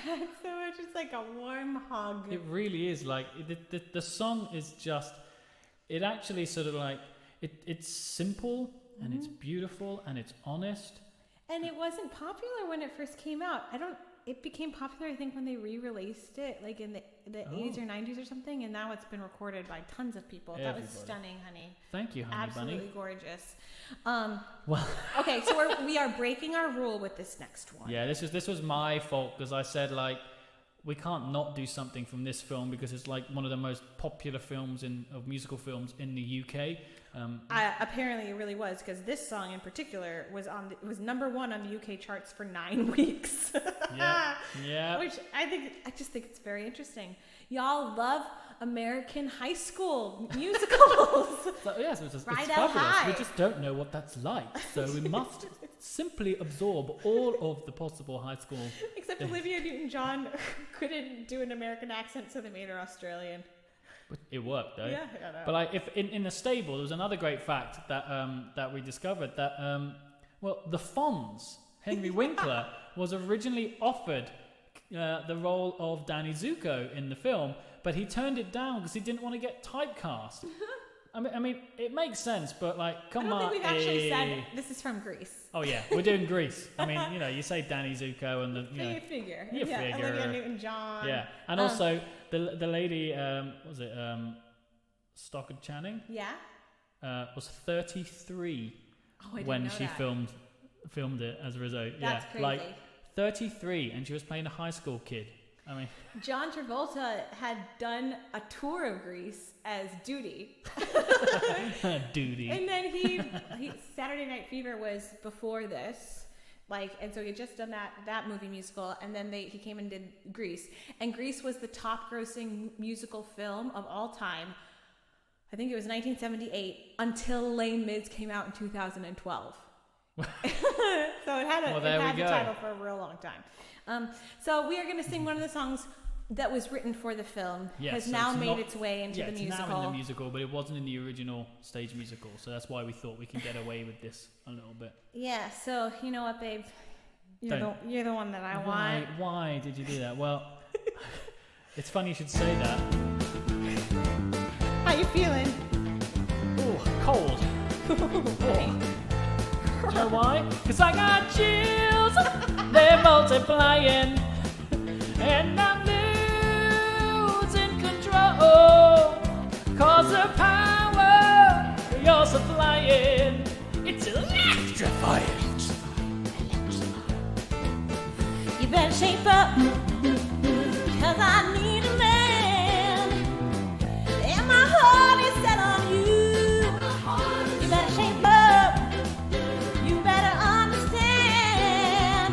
that so much. It's like a warm hug. It really is like the song is just. It actually sort of like it's simple and it's beautiful and it's honest. And it wasn't popular when it first came out. It became popular, I think, when they re-released it, like in the 80s or 90s or something, and now it's been recorded by tons of people. That was Everybody. stunning, honey. Thank you, honey Absolutely bunny. gorgeous. Well, Okay, so we are breaking our rule with this next one. yeah, this was my fault because I said like we can't not do something from this film because it's like one of the most popular films of musical films in the UK. Apparently, it really was, because this song in particular was was number 1 on the UK charts for 9 weeks. Yeah. Which I just think it's very interesting. Y'all love American high school musicals. So, yes, it's Ride out fabulous. high. We just don't know what that's like, so we must simply absorb all of the possible high school. Except Olivia Newton-John couldn't do an American accent, so they made her Australian. But it worked, though. Yeah, I know. But like, if in the stable, there was another great fact that we discovered that the Fonz, Henry Winkler, was originally offered the role of Danny Zuko in the film, but he turned it down because he didn't want to get typecast. I mean, it makes sense, but like, come on. I don't think we've actually said this is from Greece. Oh yeah, we're doing Greece. I mean, you say Danny Zuko and the You figure. You figure. Olivia Newton-John. Yeah, and also the lady, was it Stockard Channing? Yeah. Was 33 Oh, I didn't when know she that. filmed it as a result. That's yeah, crazy. like 33, and she was playing a high school kid. I mean, John Travolta had done a tour of Greece as Duty. duty. And then he Saturday Night Fever was before this, and so he had just done that movie musical, and then he came and did Grease, and Grease was the top grossing musical film of all time. I think it was 1978 until Les Mis came out in 2012. So it had the title for a real long time. So we are going to sing one of the songs that was written for the film, has now made its way into the musical. It's now in the musical, but it wasn't in the original stage musical, so that's why we thought we can get away with this a little bit. Yeah, so you know what, babe? You're the one that I want. Why did you do that? Well, it's funny you should say that. How you feeling? Oh, cold. Okay. Do you know why? Because I got chills, they're multiplying, and I'm losing control. Cause the power you're supplying, it's electrifying. You better shape up, cause I need a man, and my heart is set on you. You better shape up, you better understand,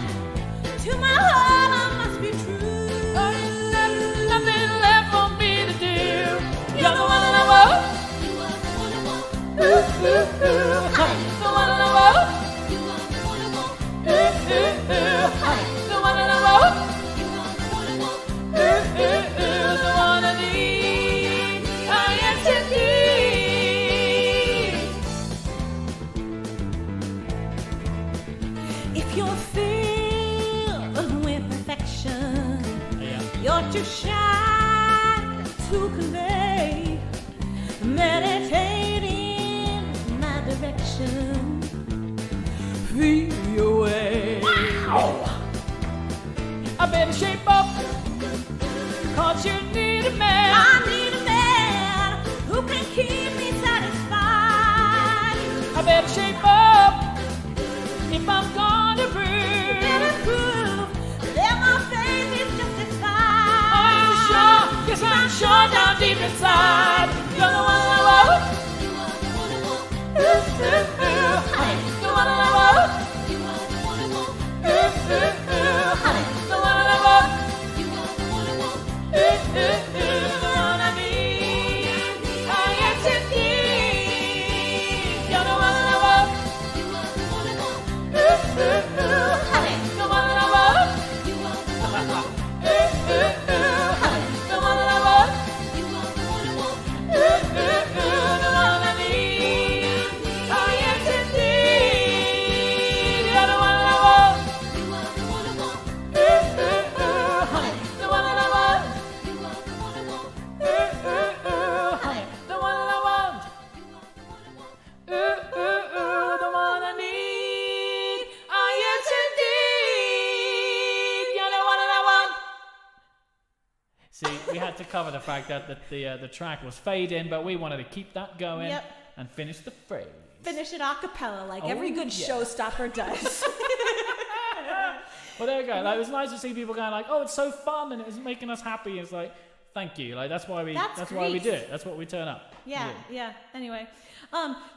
better shape up if I'm gonna prove. Better prove that my faith is justified. I'm sure, yes I'm sure down deep inside, you're the one I love. Ooh, ooh, ooh, honey, the one I love. Ooh, ooh, ooh, honey, the one I love. Ooh, ooh, ooh, the one I need. I am indeed. You're the one I love. Ooh, ooh, ooh, honey, the one I love. Ooh, ooh, ooh, honey, the one I love. Ooh, ooh, ooh, the one I need. I am indeed. You're the one I love. Ooh, ooh, ooh, honey, the one I love. Ooh, ooh, ooh, honey, the one I want. Ooh, ooh, ooh, the one I need. I am indeed. You're the one I want. See, we had to cover the fact that the track was fading, but we wanted to keep that going Yep. and finish the phrase. Finish it a cappella like every Oh, good yeah. showstopper does. Well, there we go. Like, it was nice to see people going like, "Oh, it's so fun," and it was making us happy. It's like, thank you. Like that's why we why we do it. That's what we turn up. Yeah. Anyway,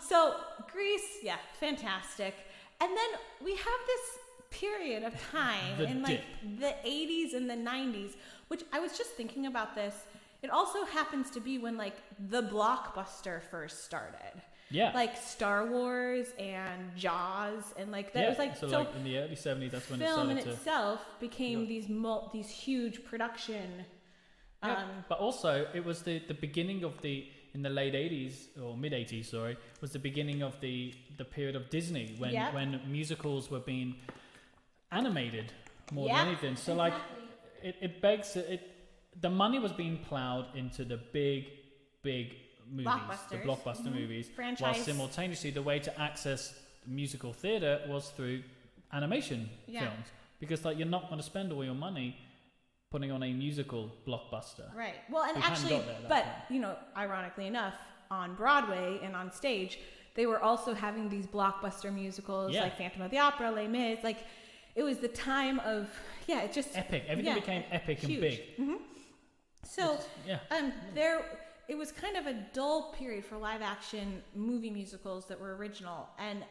so Greece, yeah, fantastic. And then we have this period of time The in like dip. the 80s and the 90s, which I was just thinking about this. It also happens to be when like the blockbuster first started. Yeah. Like Star Wars and Jaws and like that Yeah, was like so like in the early 70s, that's when it film in started to. itself became these huge production. Yeah, but also it was the beginning of in the late 80s or mid 80s, sorry, was the beginning of the period of Disney when musicals were being animated more than anything. So like it begs the money was being plowed into the big movies, the blockbuster movies, Franchise. while simultaneously the way to access musical theatre was through animation films, because like you're not going to spend all your money putting on a musical blockbuster. Right. Well, and We hadn't actually, got there at that but point. you know, ironically enough, on Broadway and on stage, they were also having these blockbuster musicals like Phantom of the Opera, Les Mis. Like, it was the time of it just Epic. Everything became epic huge. and big. Mm-hmm. So, Yeah. it was kind of a dull period for live action movie musicals that were original, and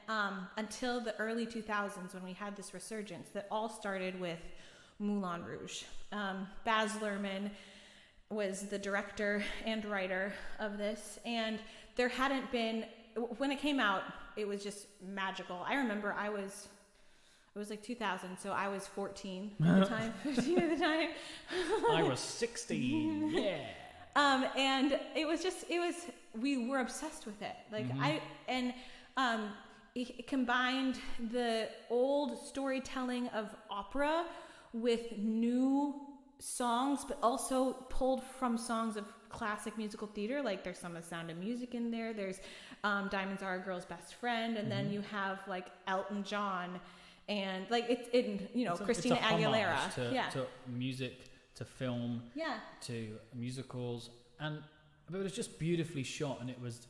until the early 2000s when we had this resurgence that all started with Moulin Rouge. Baz Luhrmann was the director and writer of this, and there hadn't been, when it came out, it was just magical. I remember it was like 2000, so I was 14 at the time, 15 at the time. I was 16, yeah. And we were obsessed with it. Like it combined the old storytelling of opera with new songs, but also pulled from songs of classic musical theater. Like there's some of Sound of Music in there. There's Diamonds Are a Girl's Best Friend, and then you have like Elton John, and like Christina Aguilera. To music, to film, to musicals, and it was just beautifully shot, and it was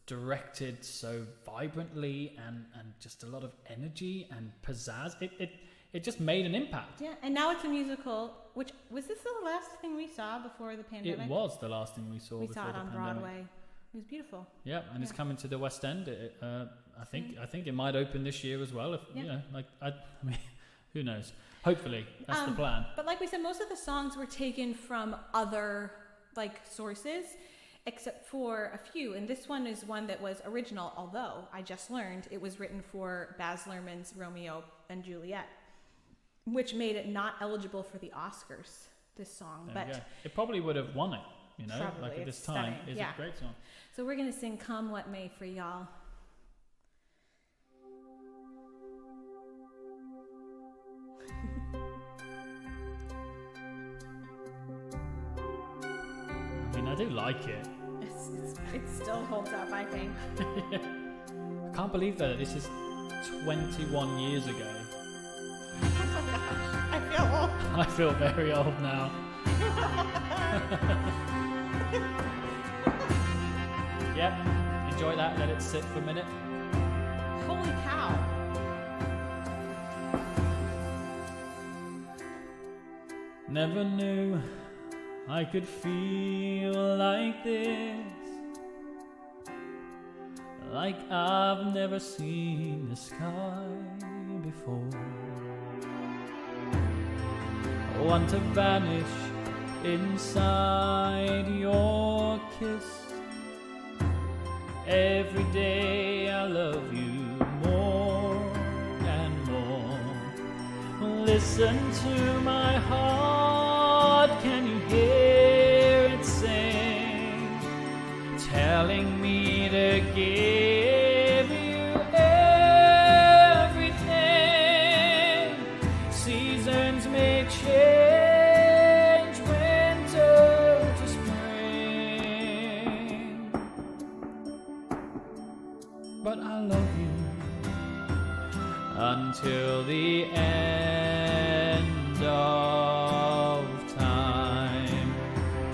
directed so vibrantly and just a lot of energy and pizzazz. It just made an impact. Yeah, and now it's a musical. Which was this the last thing we saw before the pandemic? It was the last thing we saw. We before saw it the on pandemic. Broadway. It was beautiful. Yeah, and it's coming to the West End. I think it might open this year as well. If I mean, who knows? Hopefully, that's the plan. But like we said, most of the songs were taken from other like sources, except for a few. And this one is one that was original. Although I just learned it was written for Baz Luhrmann's Romeo and Juliet, which made it not eligible for the Oscars. This song, but it probably would have won it. You know, probably, like at this it's time, stunning. it's a great song. So we're gonna sing "Come What May" for y'all. I mean, I do like it. It still holds up, I think. I can't believe that this is 21 years ago. I feel old. I feel very old now. Yep, enjoy that, let it sit for a minute. Holy cow. Never knew I could feel like this. Like I've never seen the sky before. I want to vanish inside your kiss. Every day I love you more and more. Listen to my heart, can you hear it sing? Telling me to give you everything. Seasons may change, winter to spring, but I love you until the end of time.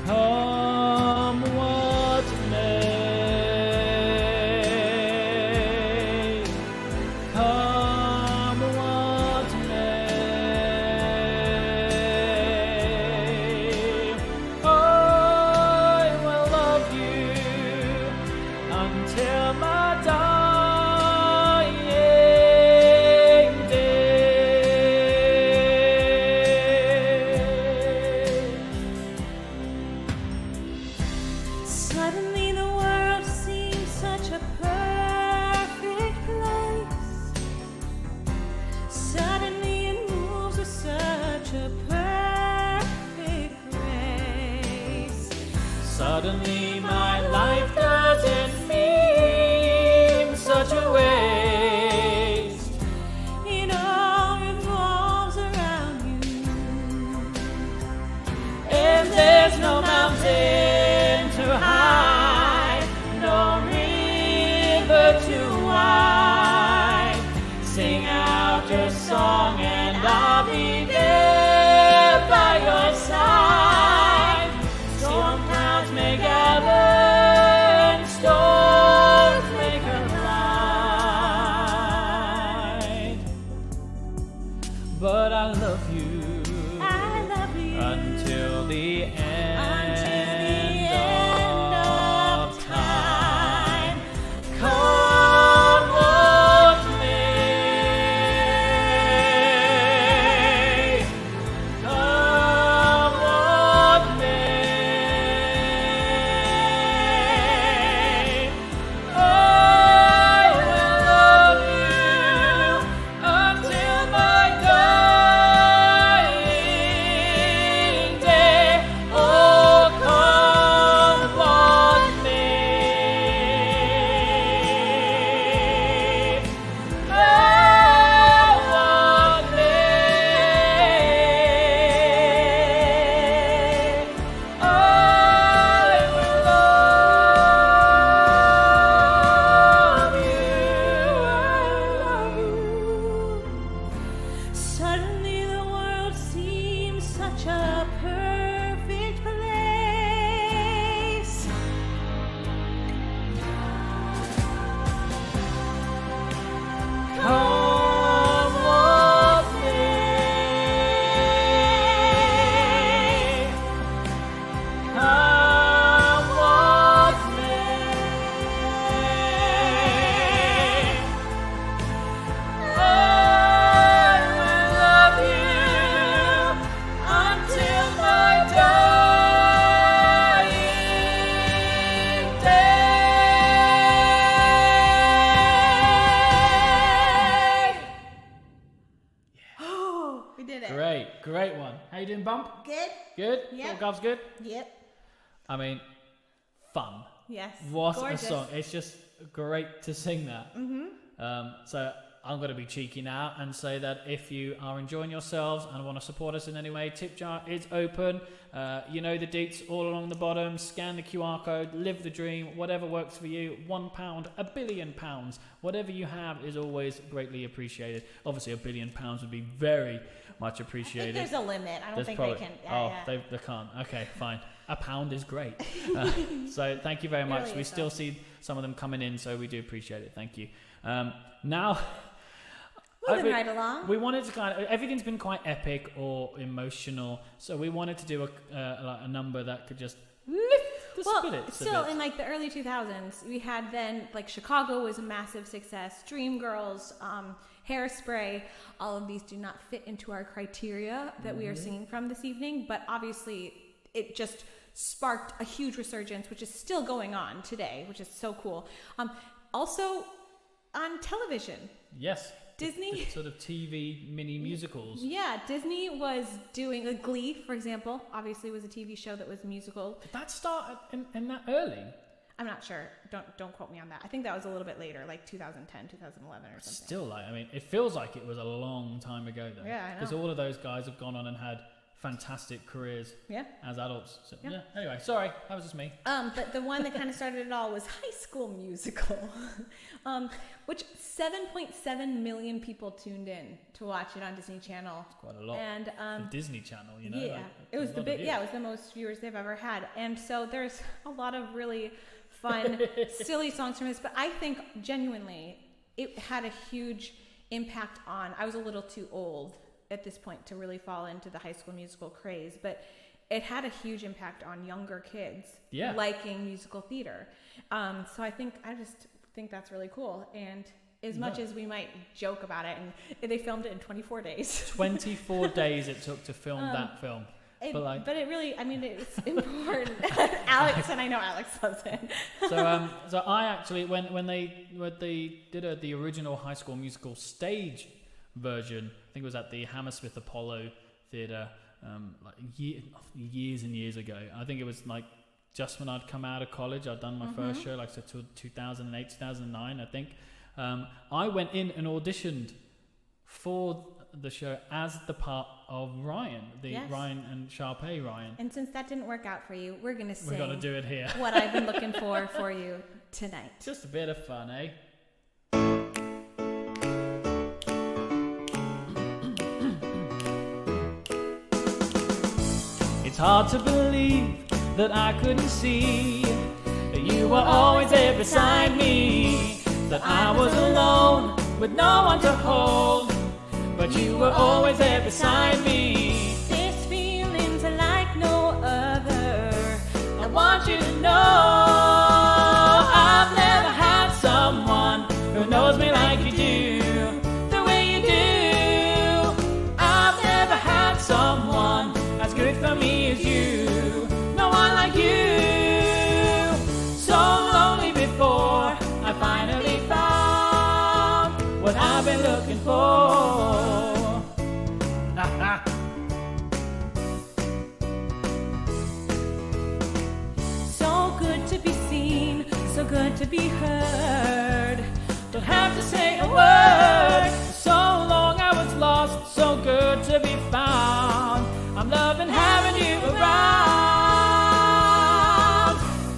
Come what may, come what may, I will love you until my dying day. Suddenly the world seems such a perfect place. Suddenly it moves with such a perfect grace. Suddenly my life doesn't seem such a waste. It all revolves around you. And there's no mountain too high, no river too wide. Sing out your song and I'll be there by your side. Storm clouds may gather and storms may collide, but I love you I love you until the end of of time. Come what may, come what may, I will love you until my dying day. Oh, come what may, come what may, I will love you. Suddenly the world seems such a perfect place. Come what may, come what may, I will love you until my dying day. Oh, we did it. Great one. How you doing, Bump? Good? Good? Yeah. Little Gov's good? Yep. I mean, fun. Yes. What Gorgeous. a song. It's just great to sing that. So I'm going to be cheeky now and say that if you are enjoying yourselves and want to support us in any way, tip jar is open. You know the deets all along the bottom. Scan the QR code, live the dream, whatever works for you. £1, £1 billion. Whatever you have is always greatly appreciated. Obviously, £1 billion would be very much I appreciated. think there's a limit. I don't think probably, they can. oh, they can't. Okay, fine. £1 is great. So thank you very much. Really We is, still though. see some of them coming in, so we do appreciate it. Thank you. Now, Moving right along. we wanted to everything's been quite epic or emotional, so we wanted to do a number that could just lift the spirits still a bit. in like the early 2000s, we had then like Chicago was a massive success. Dreamgirls, Hairspray, all of these do not fit into our criteria that we are singing from this evening, but obviously it just sparked a huge resurgence, which is still going on today, which is so cool. Also on television. Yes. Disney. The sort of TV mini musicals. Yeah, Disney was doing Glee, for example, obviously was a TV show that was musical. Did that start in that early? I'm not sure. Don't quote me on that. I think that was a little bit later, like 2010, 2011 or something. Still, it feels like it was a long time ago, though. Yeah, I know. Because all of those guys have gone on and had fantastic careers as adults. So, Yeah. Anyway, sorry, that was just me. But the one that kind of started it all was High School Musical, which 7.7 million people tuned in to watch it on Disney Channel. It's quite a lot. And the Disney Channel, yeah, it was it was the most viewers they've ever had. And so there's a lot of really fun, silly songs from this. But I think genuinely it had a huge impact on. I was a little too old at this point to really fall into the High School Musical craze, but it had a huge impact on younger kids liking musical theater. So I just think that's really cool. And as much as we might joke about it, and they filmed it in 24 days. 24 days it took to film that film. But it really, it's important. Alex, and I know Alex loves it. So I actually, when they did the original High School Musical stage version, I think it was at the Hammersmith Apollo Theatre, years and years ago. I think it was like just when I'd come out of college. I'd done my first show, like 2008, 2009, I think. I went in and auditioned for the show as the part of Ryan, Ryan and Sharpay Ryan. And since that didn't work out for you, we're going to sing We're going to do it here. what I've been looking for you tonight. Just a bit of fun, eh? It's hard to believe that I couldn't see that you were always there beside me, that I was alone with no one to hold, but you were always there beside me. This feeling's like no other. I want you to know I've never had someone who knows me like you do, the way you do. I've never had someone as good for me as you, no one like you. So lonely before I finally found what I've been looking for. So good to be seen, so good to be heard. Don't have to say a word. For so long I was lost, so good to be found. I'm loving having you around.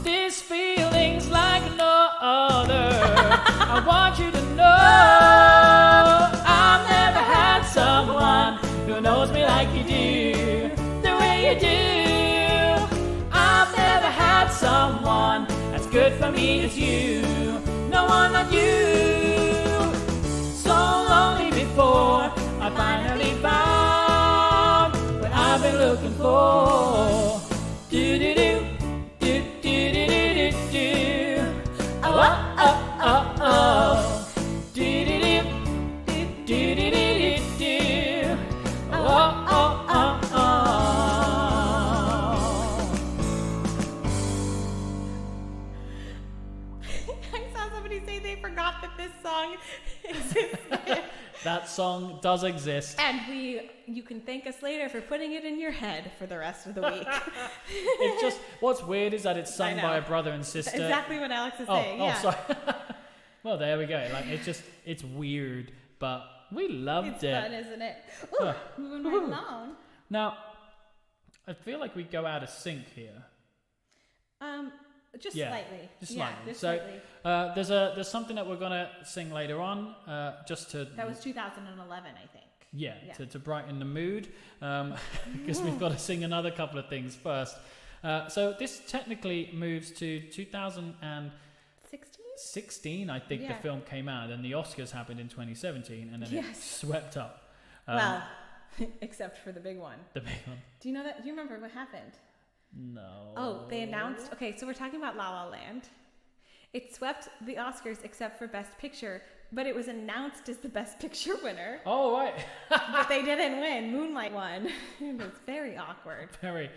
This feeling's like no other. I want you to know I've never had someone who knows me like you do, the way you do. I've never had someone as good for me as you, no one like you. So lonely before I finally found what I've been looking for. Do do do do do do do do. Oh oh oh oh. Do do do do do do do do. Oh oh oh oh. I saw somebody say they forgot that this song existed. That song does exist. And you can thank us later for putting it in your head for the rest of the week. It's just, what's weird is that it's sung I know. by a brother and sister. Exactly what Alex is saying. Yeah. Sorry. Well, there we go. Like, it's weird, but we loved It's it. fun, isn't it? Ooh, moving right along. Now, I feel like we go out of sync here. Just Yeah, slightly. just Yeah, slightly. just So, slightly. there's something that we're gonna sing later on, just to That was 2011, I think. yeah, Yeah. to brighten the mood, because we've got to sing another couple of things first. So this technically moves to 2016, I think the film came out, and the Oscars happened in 2017, and then it swept up. Well, except for the big one. The big one. Do you know that? Do you remember what happened? No. Oh, they announced... Okay, so we're talking about La La Land. It swept the Oscars except for Best Picture, but it was announced as the Best Picture winner. Oh, right. But they didn't win. Moonlight won. It was very awkward. Very,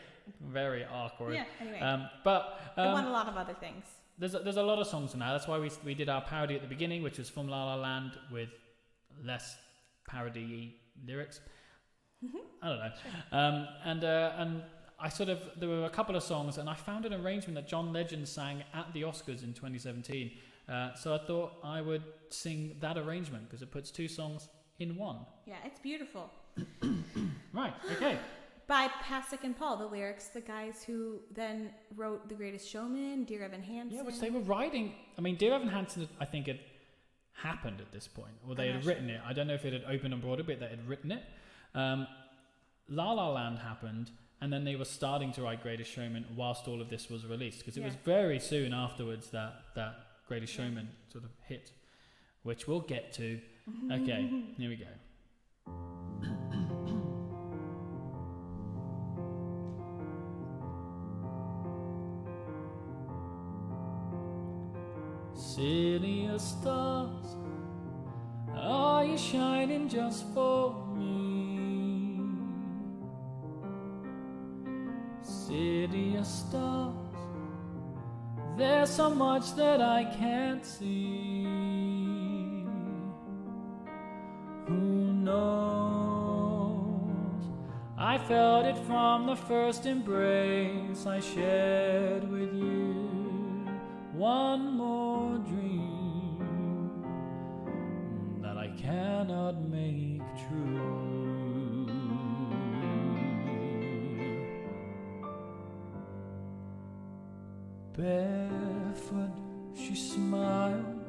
very awkward. Yeah, anyway. But it won a lot of other things. There's a lot of songs now. That's why we did our parody at the beginning, which was from La La Land with less parody lyrics. I don't know. Sure. And I there were a couple of songs, and I found an arrangement that John Legend sang at the Oscars in 2017. So I thought I would sing that arrangement because it puts two songs in one. Yeah, it's beautiful. Right, okay. By Pasek and Paul, the lyrics, the guys who then wrote The Greatest Showman, Dear Evan Hansen. Yeah, which they were writing. I mean, Dear Evan Hansen, I think, had happened at this point, or they had written it. I don't know if it had opened on Broadway, but they had written it. La La Land happened, and then they were starting to write Greatest Showman whilst all of this was released, because it was very soon afterwards that Greatest Showman sort of hit, which we'll get to. Okay, here we go. City of stars, are you shining just for me? City of stars, there's so much that I can't see. Who knows? I felt it from the first embrace I shared with you. One more dream that I cannot make true. Barefoot she smiled,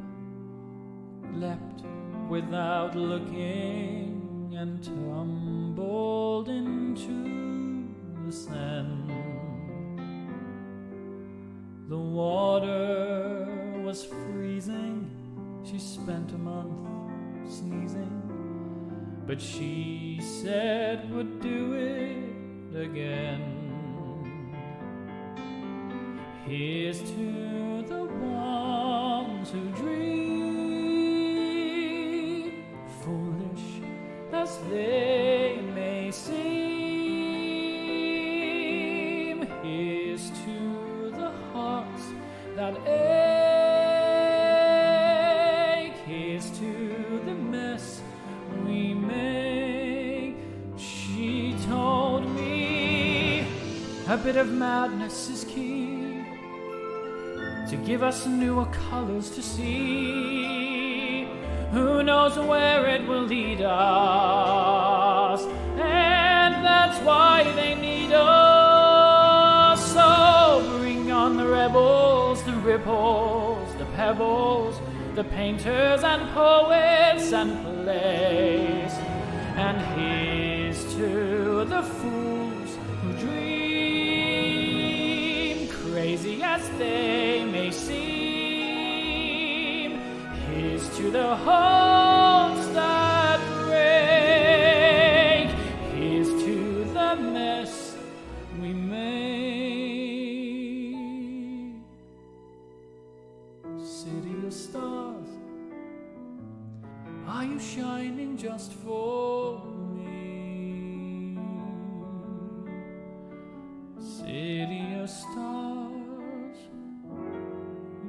leapt without looking, and tumbled into the sand. The water was freezing, she spent a month sneezing, but she said would do it again. Here's to the ones who dream, foolish as they may seem. Here's to the hearts that ache. Here's to the mess we make. She told me a bit of madness is key, to give us newer colors to see. Who knows where it will lead us, and that's why they need us. So bring on the rebels, the ripples, the pebbles, the painters and poets and plays. And here's to the fools who dream, crazy as they may seem. Here's to the hearts that break. Here's to the mess we make. City of stars, are you shining just for me? City of stars,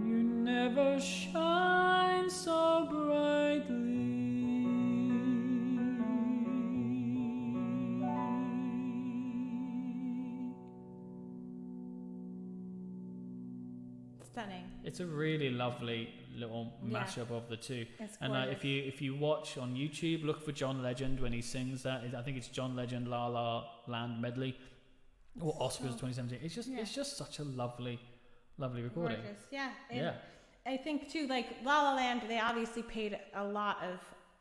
you never shine so brightly. Stunning. It's a really lovely little mashup of the two. It's and if you watch on YouTube, look for John Legend when he sings that. I think it's John Legend La La Land medley, or Oscars 2017. It's just such a lovely recording. Gorgeous. Yeah. I think too, like La La Land, they obviously paid a lot of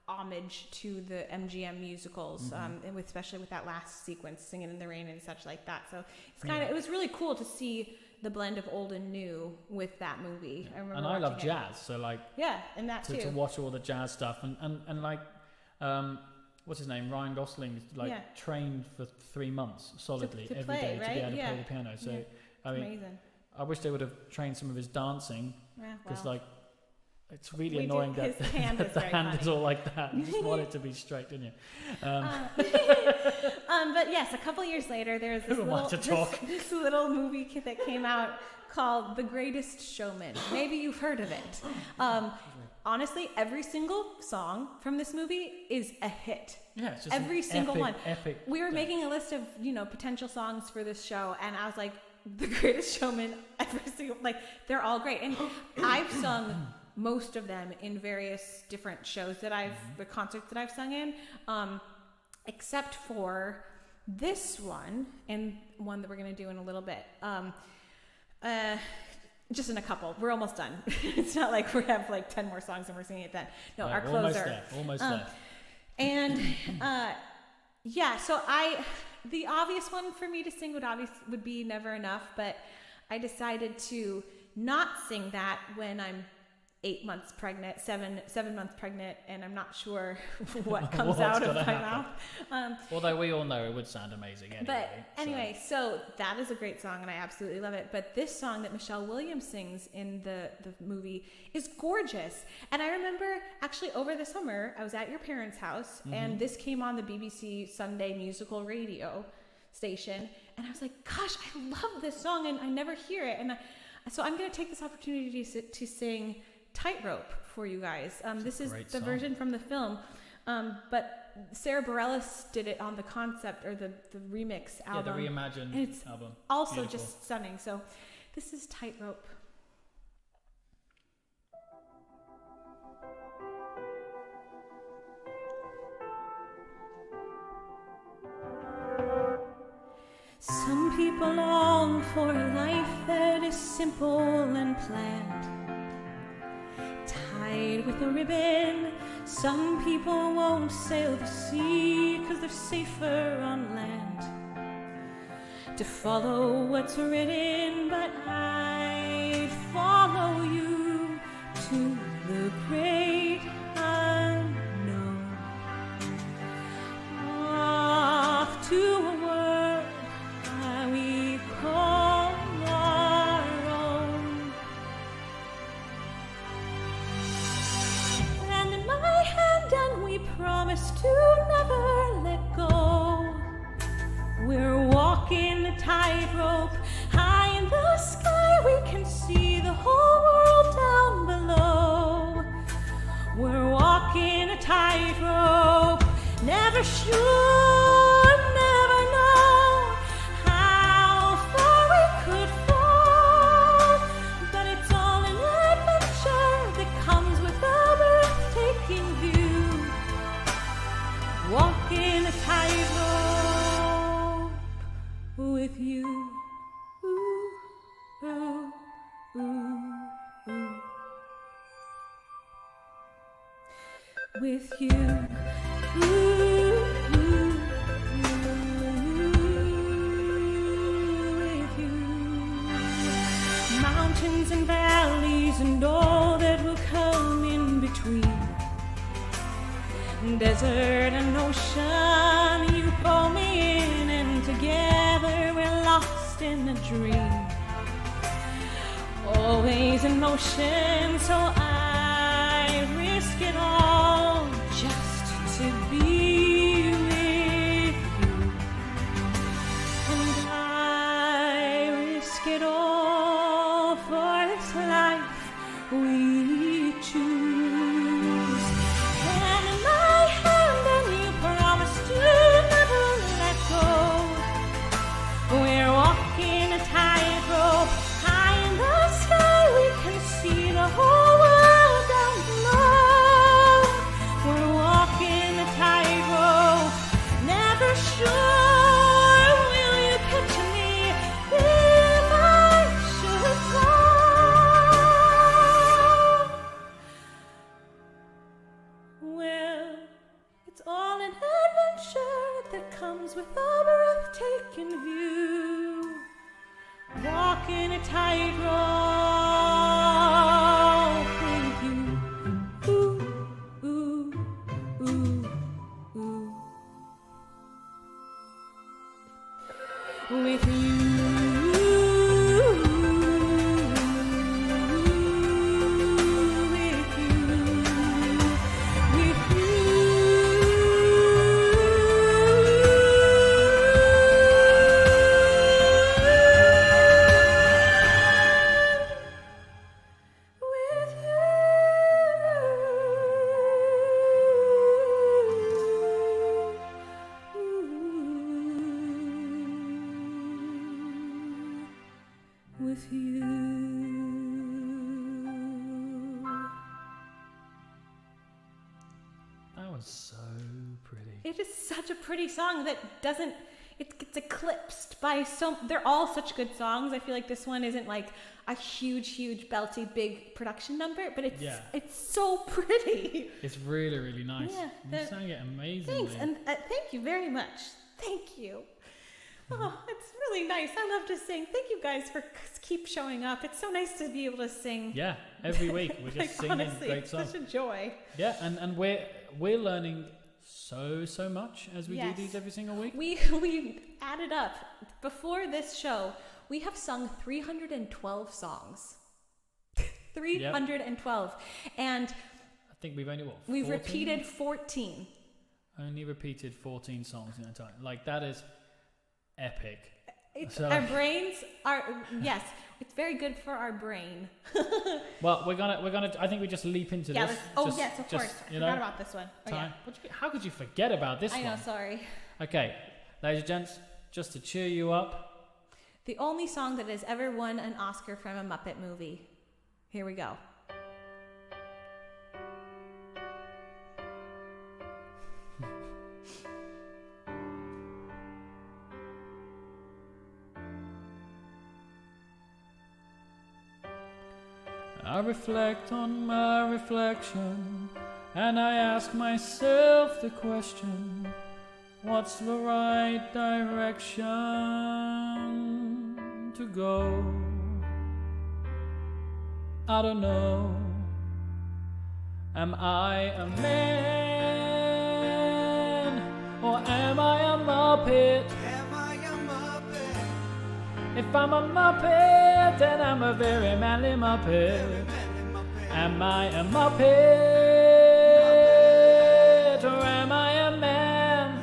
homage to the MGM musicals, and especially with that last sequence, Singing in the Rain and such like that. So it's it was really cool to see the blend of old and new with that movie. I remember, and I love jazz, so like and that too. To watch all the jazz stuff and like what's his name, Ryan Gosling, like trained for 3 months solidly to every play, day right? to be able to play the piano. So I mean, amazing. I wish they would have trained some of his dancing, because like it's really We annoying did- that his hand is the very hand funny. is all like that. You just want it to be straight, didn't you? But yes, a couple years later, there's this Who am I to talk? this little movie that came out called The Greatest Showman. Maybe you've heard of it. Honestly, every single song from this movie is a hit. Yeah, it's just every single one. Epic. We were making a list of potential songs for this show, and I was like, The Greatest Showman. Every single they're all great, and I've sung most of them in various different shows the concerts that I've sung in, except for this one and one that we're going to do in a little bit. Just in a couple. We're almost done. It's not like we have 10 more songs and we're singing it then. No, our closer. Almost there. And so the obvious one for me to sing would be Never Enough, but I decided to not sing that when I'm 8 months pregnant, 7 months pregnant, and I'm not sure what comes out of my mouth. Although we all know it would sound amazing anyway. But anyway, so that is a great song, and I absolutely love it. But this song that Michelle Williams sings in the movie is gorgeous. And I remember actually over the summer, I was at your parents' house, and this came on the BBC Sunday musical radio station, and I was like, gosh, I love this song, and I never hear it. And so I'm going to take this opportunity to sing Tightrope for you guys. This is the version from the film, but Sarah Bareilles did it on the concept or the remix album. Yeah, the reimagined and it's album. Also beautiful. just stunning. So this is Tightrope. Some people long for a life that is simple and planned, tied with a ribbon. Some people won't sail the sea 'cause they're safer on land, to follow what's written. But I'd follow you to the great unknown, off to a world we call our own. And in my hand, and we promise to never let go. We're walking the tightrope, high in the sky. We can see the whole world down below. We're walking a tightrope, never sure, never know how far we could fall. But it's all an adventure that comes with a breathtaking view. Walking a tightrope with you. Ooh, ooh, ooh, ooh. With you. Ooh, ooh, ooh, with you. Mountains and valleys and all that will come in between. Desert and ocean, you pull me in, and together we're lost in a dream. Always in motion, so I risk it all just to be with you. And I risk it all for this life we choose. And in my hand, and you promise to never let go. We're walking a tightrope, high in the sky. We can see the whole world down below. We're walking a tightrope, never sure will you catch me if I should fall. it is such a pretty song that doesn't, it gets eclipsed by they're all such good songs. I feel like this one isn't like a huge belty big production number, but it's so pretty. It's really, really nice. Yeah, you sang it amazingly. Thanks, and thank you very much. Thank you. Oh, it's really nice. I love to sing. Thank you guys for keep showing up. It's so nice to be able to sing. Yeah, every week we're just singing honestly, great songs. It's such a joy. Yeah, and we're learning so much as we do these every single week. We added up before this show. We have sung 312 songs. 312, and I think we've only we've repeated 14. Only repeated 14 songs in a time. Like, that is epic. Our brains are it's very good for our brain. Well, we're gonna. I think we just leap into this. Yes, of course. I forgot about this one. How could you forget about this one? I know. Sorry. Okay, ladies and gents, just to cheer you up. The only song that has ever won an Oscar from a Muppet movie. Here we go. I reflect on my reflection, and I ask myself the question, what's the right direction to go? I don't know. Am I a man, or am I a Muppet? If I'm a Muppet, then I'm a very manly Muppet. Am I a Muppet, or am I a man?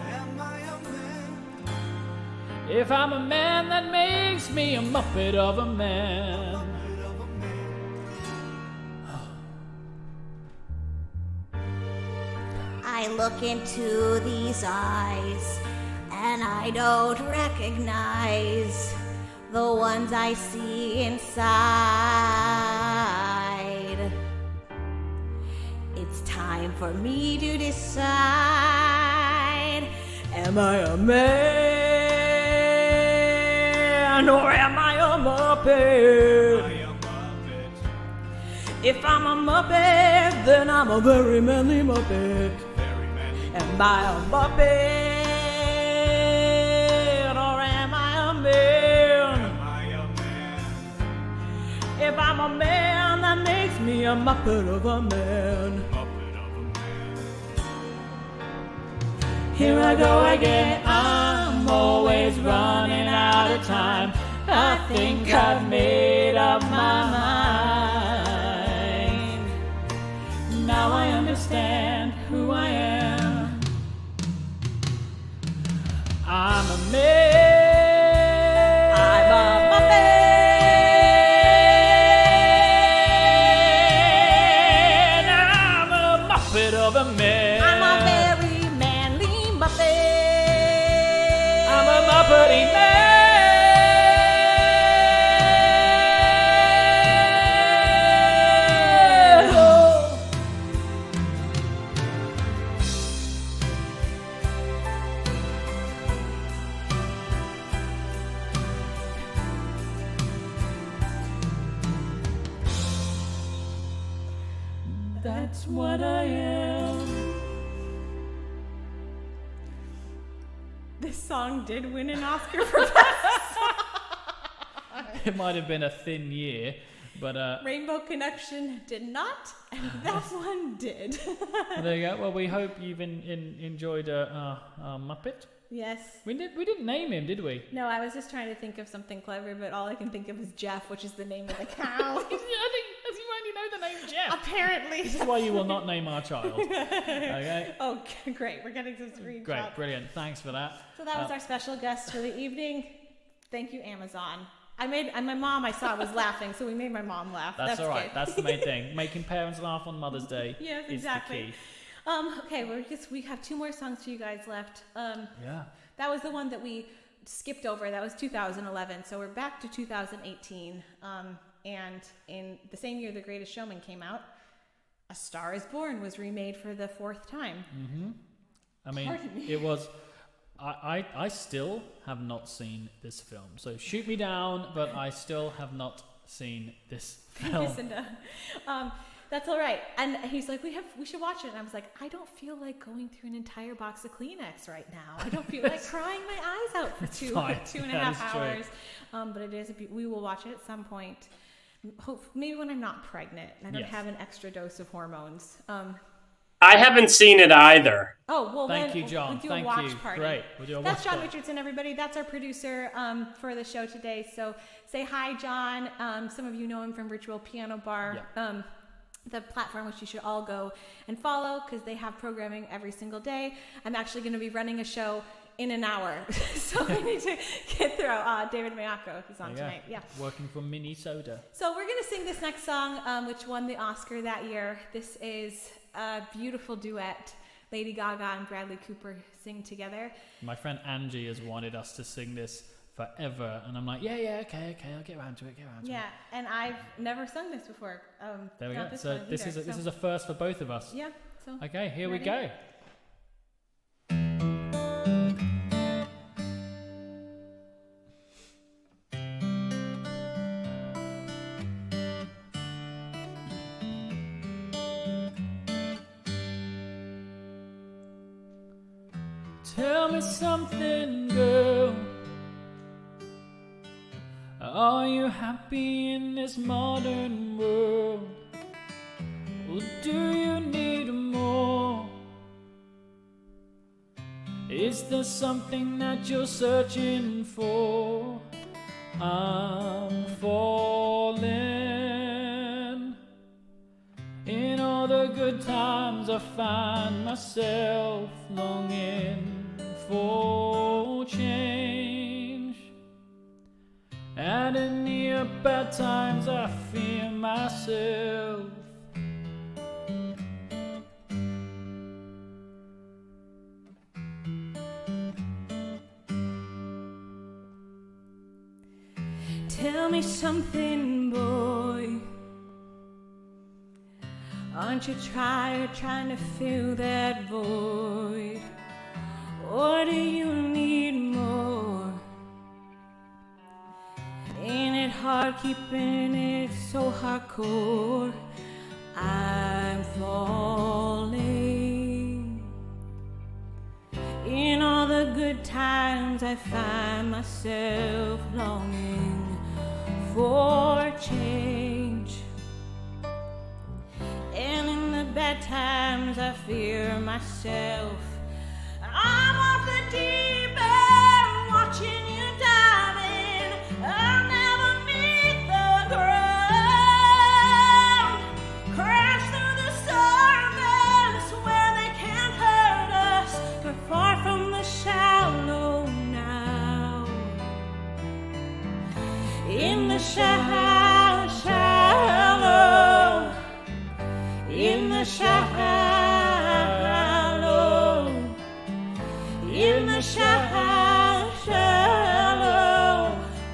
If I'm a man, that makes me a Muppet of a man. I look into these eyes, and I don't recognize the ones I see inside. It's time for me to decide. Am I a man, or am I a Muppet? If I'm a Muppet, then I'm a very manly Muppet. Am I a Muppet, or am I a man? If I'm a man, that makes me a Muppet of a man. Here I go again, I'm always running out of time. I think I've made up my mind. Now I understand who I am. I'm a man. I'm a Muppet. I'm a Muppet of a man. I'm a very manly Muppet. I'm a Muppety man. That's what I am. This song did win an Oscar for Best Song. It might have been a thin year, but Rainbow Connection did not, and that one did. there you go. Well, we hope you've enjoyed Muppet. Yes. We didn't name him, did we? No, I was just trying to think of something clever, but all I can think of is Jeff, which is the name of the cow. I think you only know the name Jeff. Apparently. This is why you will not name our child. Okay? Oh, great. We're getting some screenshots. Great, brilliant. Thanks for that. So that was our special guest for the evening. Thank you, Amazon. My mom, I saw, was laughing, so we made my mom laugh. That's all right. good. That's the main thing. Making parents laugh on Mother's Day yes, is exactly. the key. Okay, we have 2 more songs for you guys left. Yeah. That was the one that we skipped over. That was 2011. So we're back to 2018. And in the same year The Greatest Showman came out, A Star is Born was remade for the 4th time. Mm-hmm. I mean, Pardon me. it was. I still have not seen this film. So shoot me down, but I still have not seen this film. That's all right. And he's like, we should watch it. And I was like, I don't feel like going through an entire box of Kleenex right now. I don't feel like crying my eyes out for two and a half hours. But it is. We will watch it at some point. Maybe when I'm not pregnant and I don't have an extra dose of hormones. I haven't seen it either. Oh, well, Thank you, John. We'll do Thank a watch you. party. Great. We'll do a That's watch John party. Richardson, everybody. That's our producer for the show today. So say hi, John. Some of you know him from Virtual Piano Bar. Yeah. The platform which you should all go and follow because they have programming every single day. I'm actually going to be running a show in an hour. So I need to get through. David Mayako, who's on tonight. Yeah. Working from Minnesota. So we're going to sing this next song, which won the Oscar that year. This is a beautiful duet. Lady Gaga and Bradley Cooper sing together. My friend Angie has wanted us to sing this forever, and I'm like, yeah, okay, I'll get around to it. Yeah, and I've never sung this before. There we go. This So one this either, is a first for both of us. Yeah. So Okay, here we ready? go. Tell me something, girl. Are you happy in this modern world? Or do you need more? Is there something that you're searching for? I'm falling. In all the good times I find myself longing for change, and in the bad times I fear myself. Tell me something, boy. Aren't you tired trying to fill that void? Or do you need more? Ain't it hard keeping it so hardcore? I'm falling. In all the good times I find myself longing for change, and in the bad times I fear myself. I'm off the deep end, watching you dive in. I'll never meet the ground. Crash through the surface where they can't hurt us. We're far from the shallow now. In the shallow, in the shallow, in the shallow,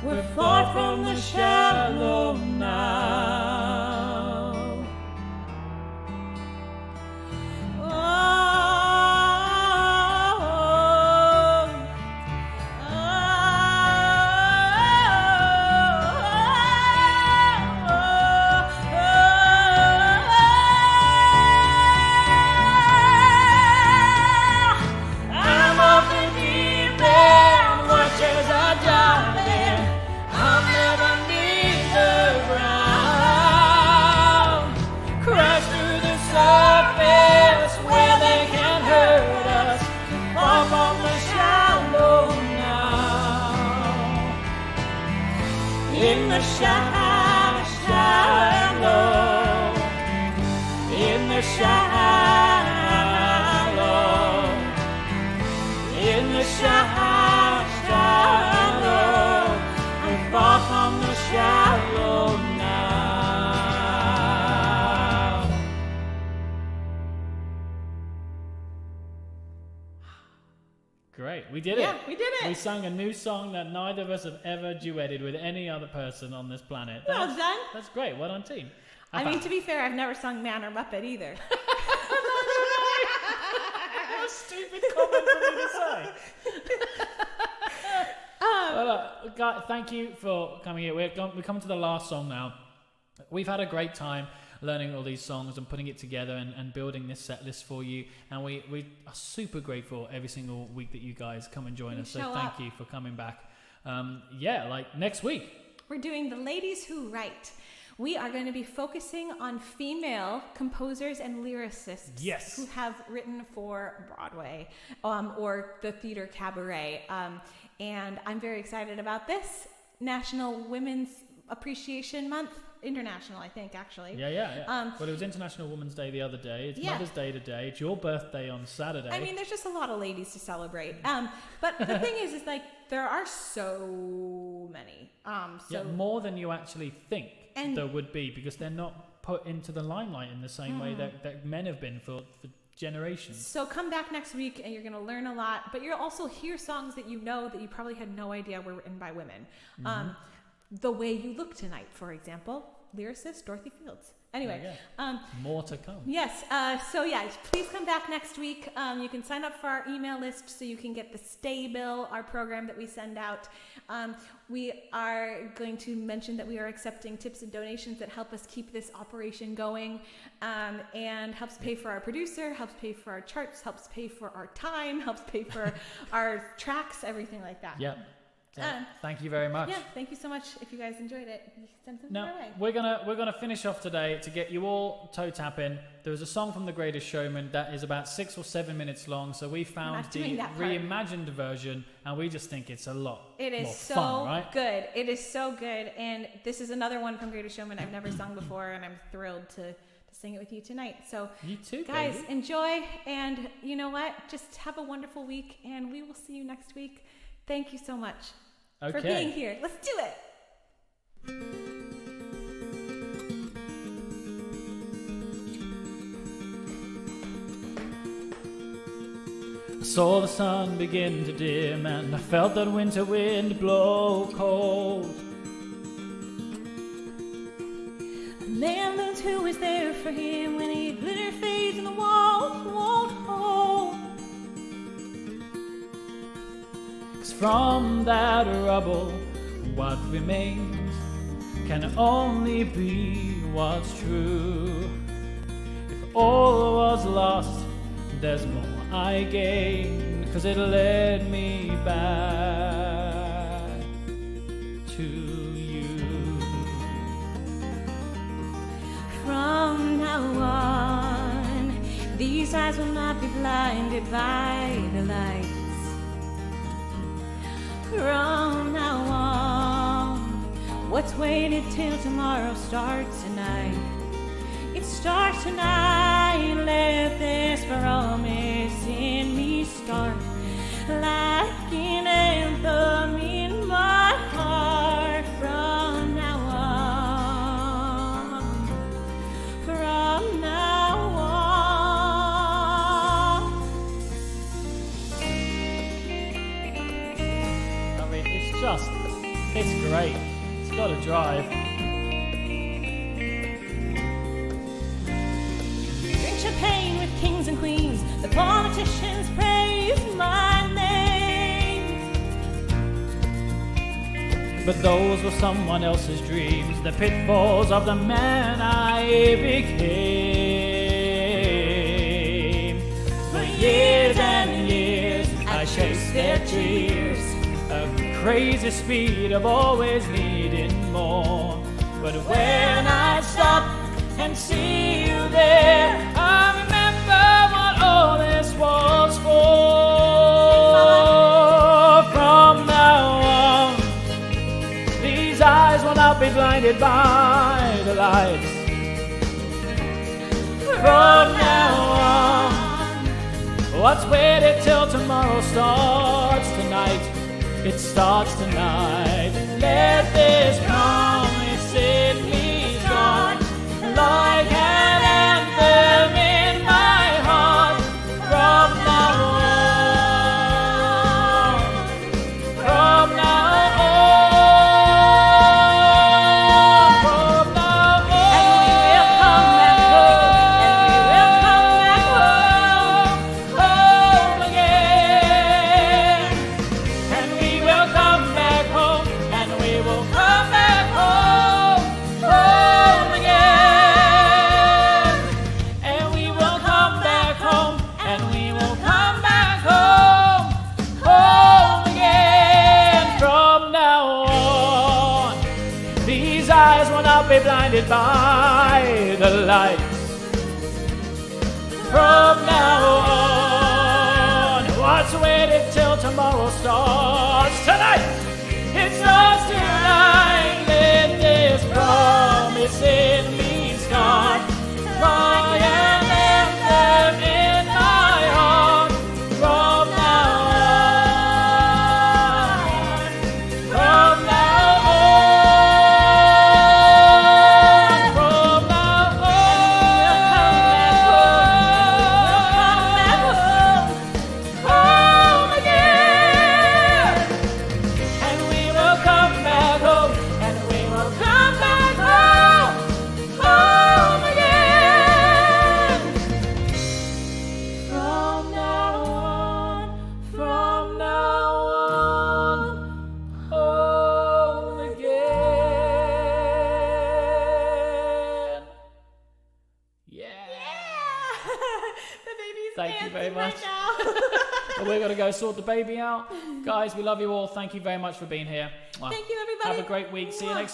we're far from the shallow now. I'm off the deep end, watch as I dive in. I'll never meet the ground. Crash through the surface where they can't hurt us. Far from the shallow now. In the shallow, in the shallow, in the shallow, I'm far from the shallow now. Great, we did it. Yeah, we did it. We sang a new song that neither of us have ever duetted with any other person on this planet. Well done. That's great. Well done, team. I mean, to be fair, I've never sung Man or Muppet either. stupid comment for me to say. Well, guys, thank you for coming here. We're coming to the last song now. We've had a great time learning all these songs and putting it together and building this set list for you. And we are super grateful every single week that you guys come and join us. So thank you for coming back. Next week. We're doing The Ladies Who Write. We are going to be focusing on female composers and lyricists who have written for Broadway or the theater cabaret. And I'm very excited about this. National Women's Appreciation Month. International, I think, actually. Yeah. Well, it was International Women's Day the other day. It's Mother's Day today. It's your birthday on Saturday. I mean, there's just a lot of ladies to celebrate. But the thing is like, there are so many. More than you actually think there would be, because they're not put into the limelight in the same way that men have been for generations. So come back next week and you're going to learn a lot, but you'll also hear songs that you know that you probably had no idea were written by women. The Way You Look Tonight, for example, lyricist Dorothy Fields. Anyway, more to come. Yes. Please come back next week. You can sign up for our email list so you can get the Stay Bill, our program that we send out. We are going to mention that we are accepting tips and donations that help us keep this operation going, and helps pay for our producer, helps pay for our charts, helps pay for our time, helps pay for our tracks, everything like that. Yeah. Thank you very much. Yeah, thank you so much. If you guys enjoyed it, you can send something our way. We're gonna finish off today to get you all toe tapping. There was a song from The Greatest Showman that is about 6 or 7 minutes long, so we found the reimagined version, and we just think it's a lot. It is more so fun, right? good. It is so good, and this is another one from Greatest Showman I've never sung before, and I'm thrilled to sing it with you tonight. So you too, guys, baby. enjoy, and you know what? Just have a wonderful week, and we will see you next week. Thank you so much. For being here. Let's do it. I saw the sun begin to dim, and I felt that winter wind blow cold. A man knows who is there for him when he glitter fades and the walls won't hold. From that rubble, what remains can only be what's true. If all was lost, there's more I gained, 'cause it led me back to you. From now on, these eyes will not be blinded by the light. From now on, what's waited till tomorrow starts tonight. It starts tonight. Let this promise in me start like an anthem in my heart. From now on, from now on. I mean, it's great. It's got to drive. Drink champagne with kings and queens. The politicians praise my name. But those were someone else's dreams, the pitfalls of the man I became. For years and years I chased their tears, a crazy speed of always needing more. But when I stop and see you there, I remember what all this was for. From now on, these eyes will not be blinded by the lights. From now on, what's waited till tomorrow starts tonight. It starts tonight. Let this promise in me start like an anthem in my heart. From now on, from now on, from now on. And we will come back home, and we will come back home. Home blinded by the lights. From now on, what's waiting till tomorrow starts tonight? It starts tonight. Let this promise in me start. Fire them in my heart. From now on. From now on. From now on. Home again. And we will come back home. And we will come back home. Home again. From now on. From now on. Home again. Yeah. The baby's Thank you very dancing right much. now. Well, we're going to go sort the baby out. Guys, we love you all. Thank you very much for being here. Thank you, everybody. Have a great week. See you next Sunday.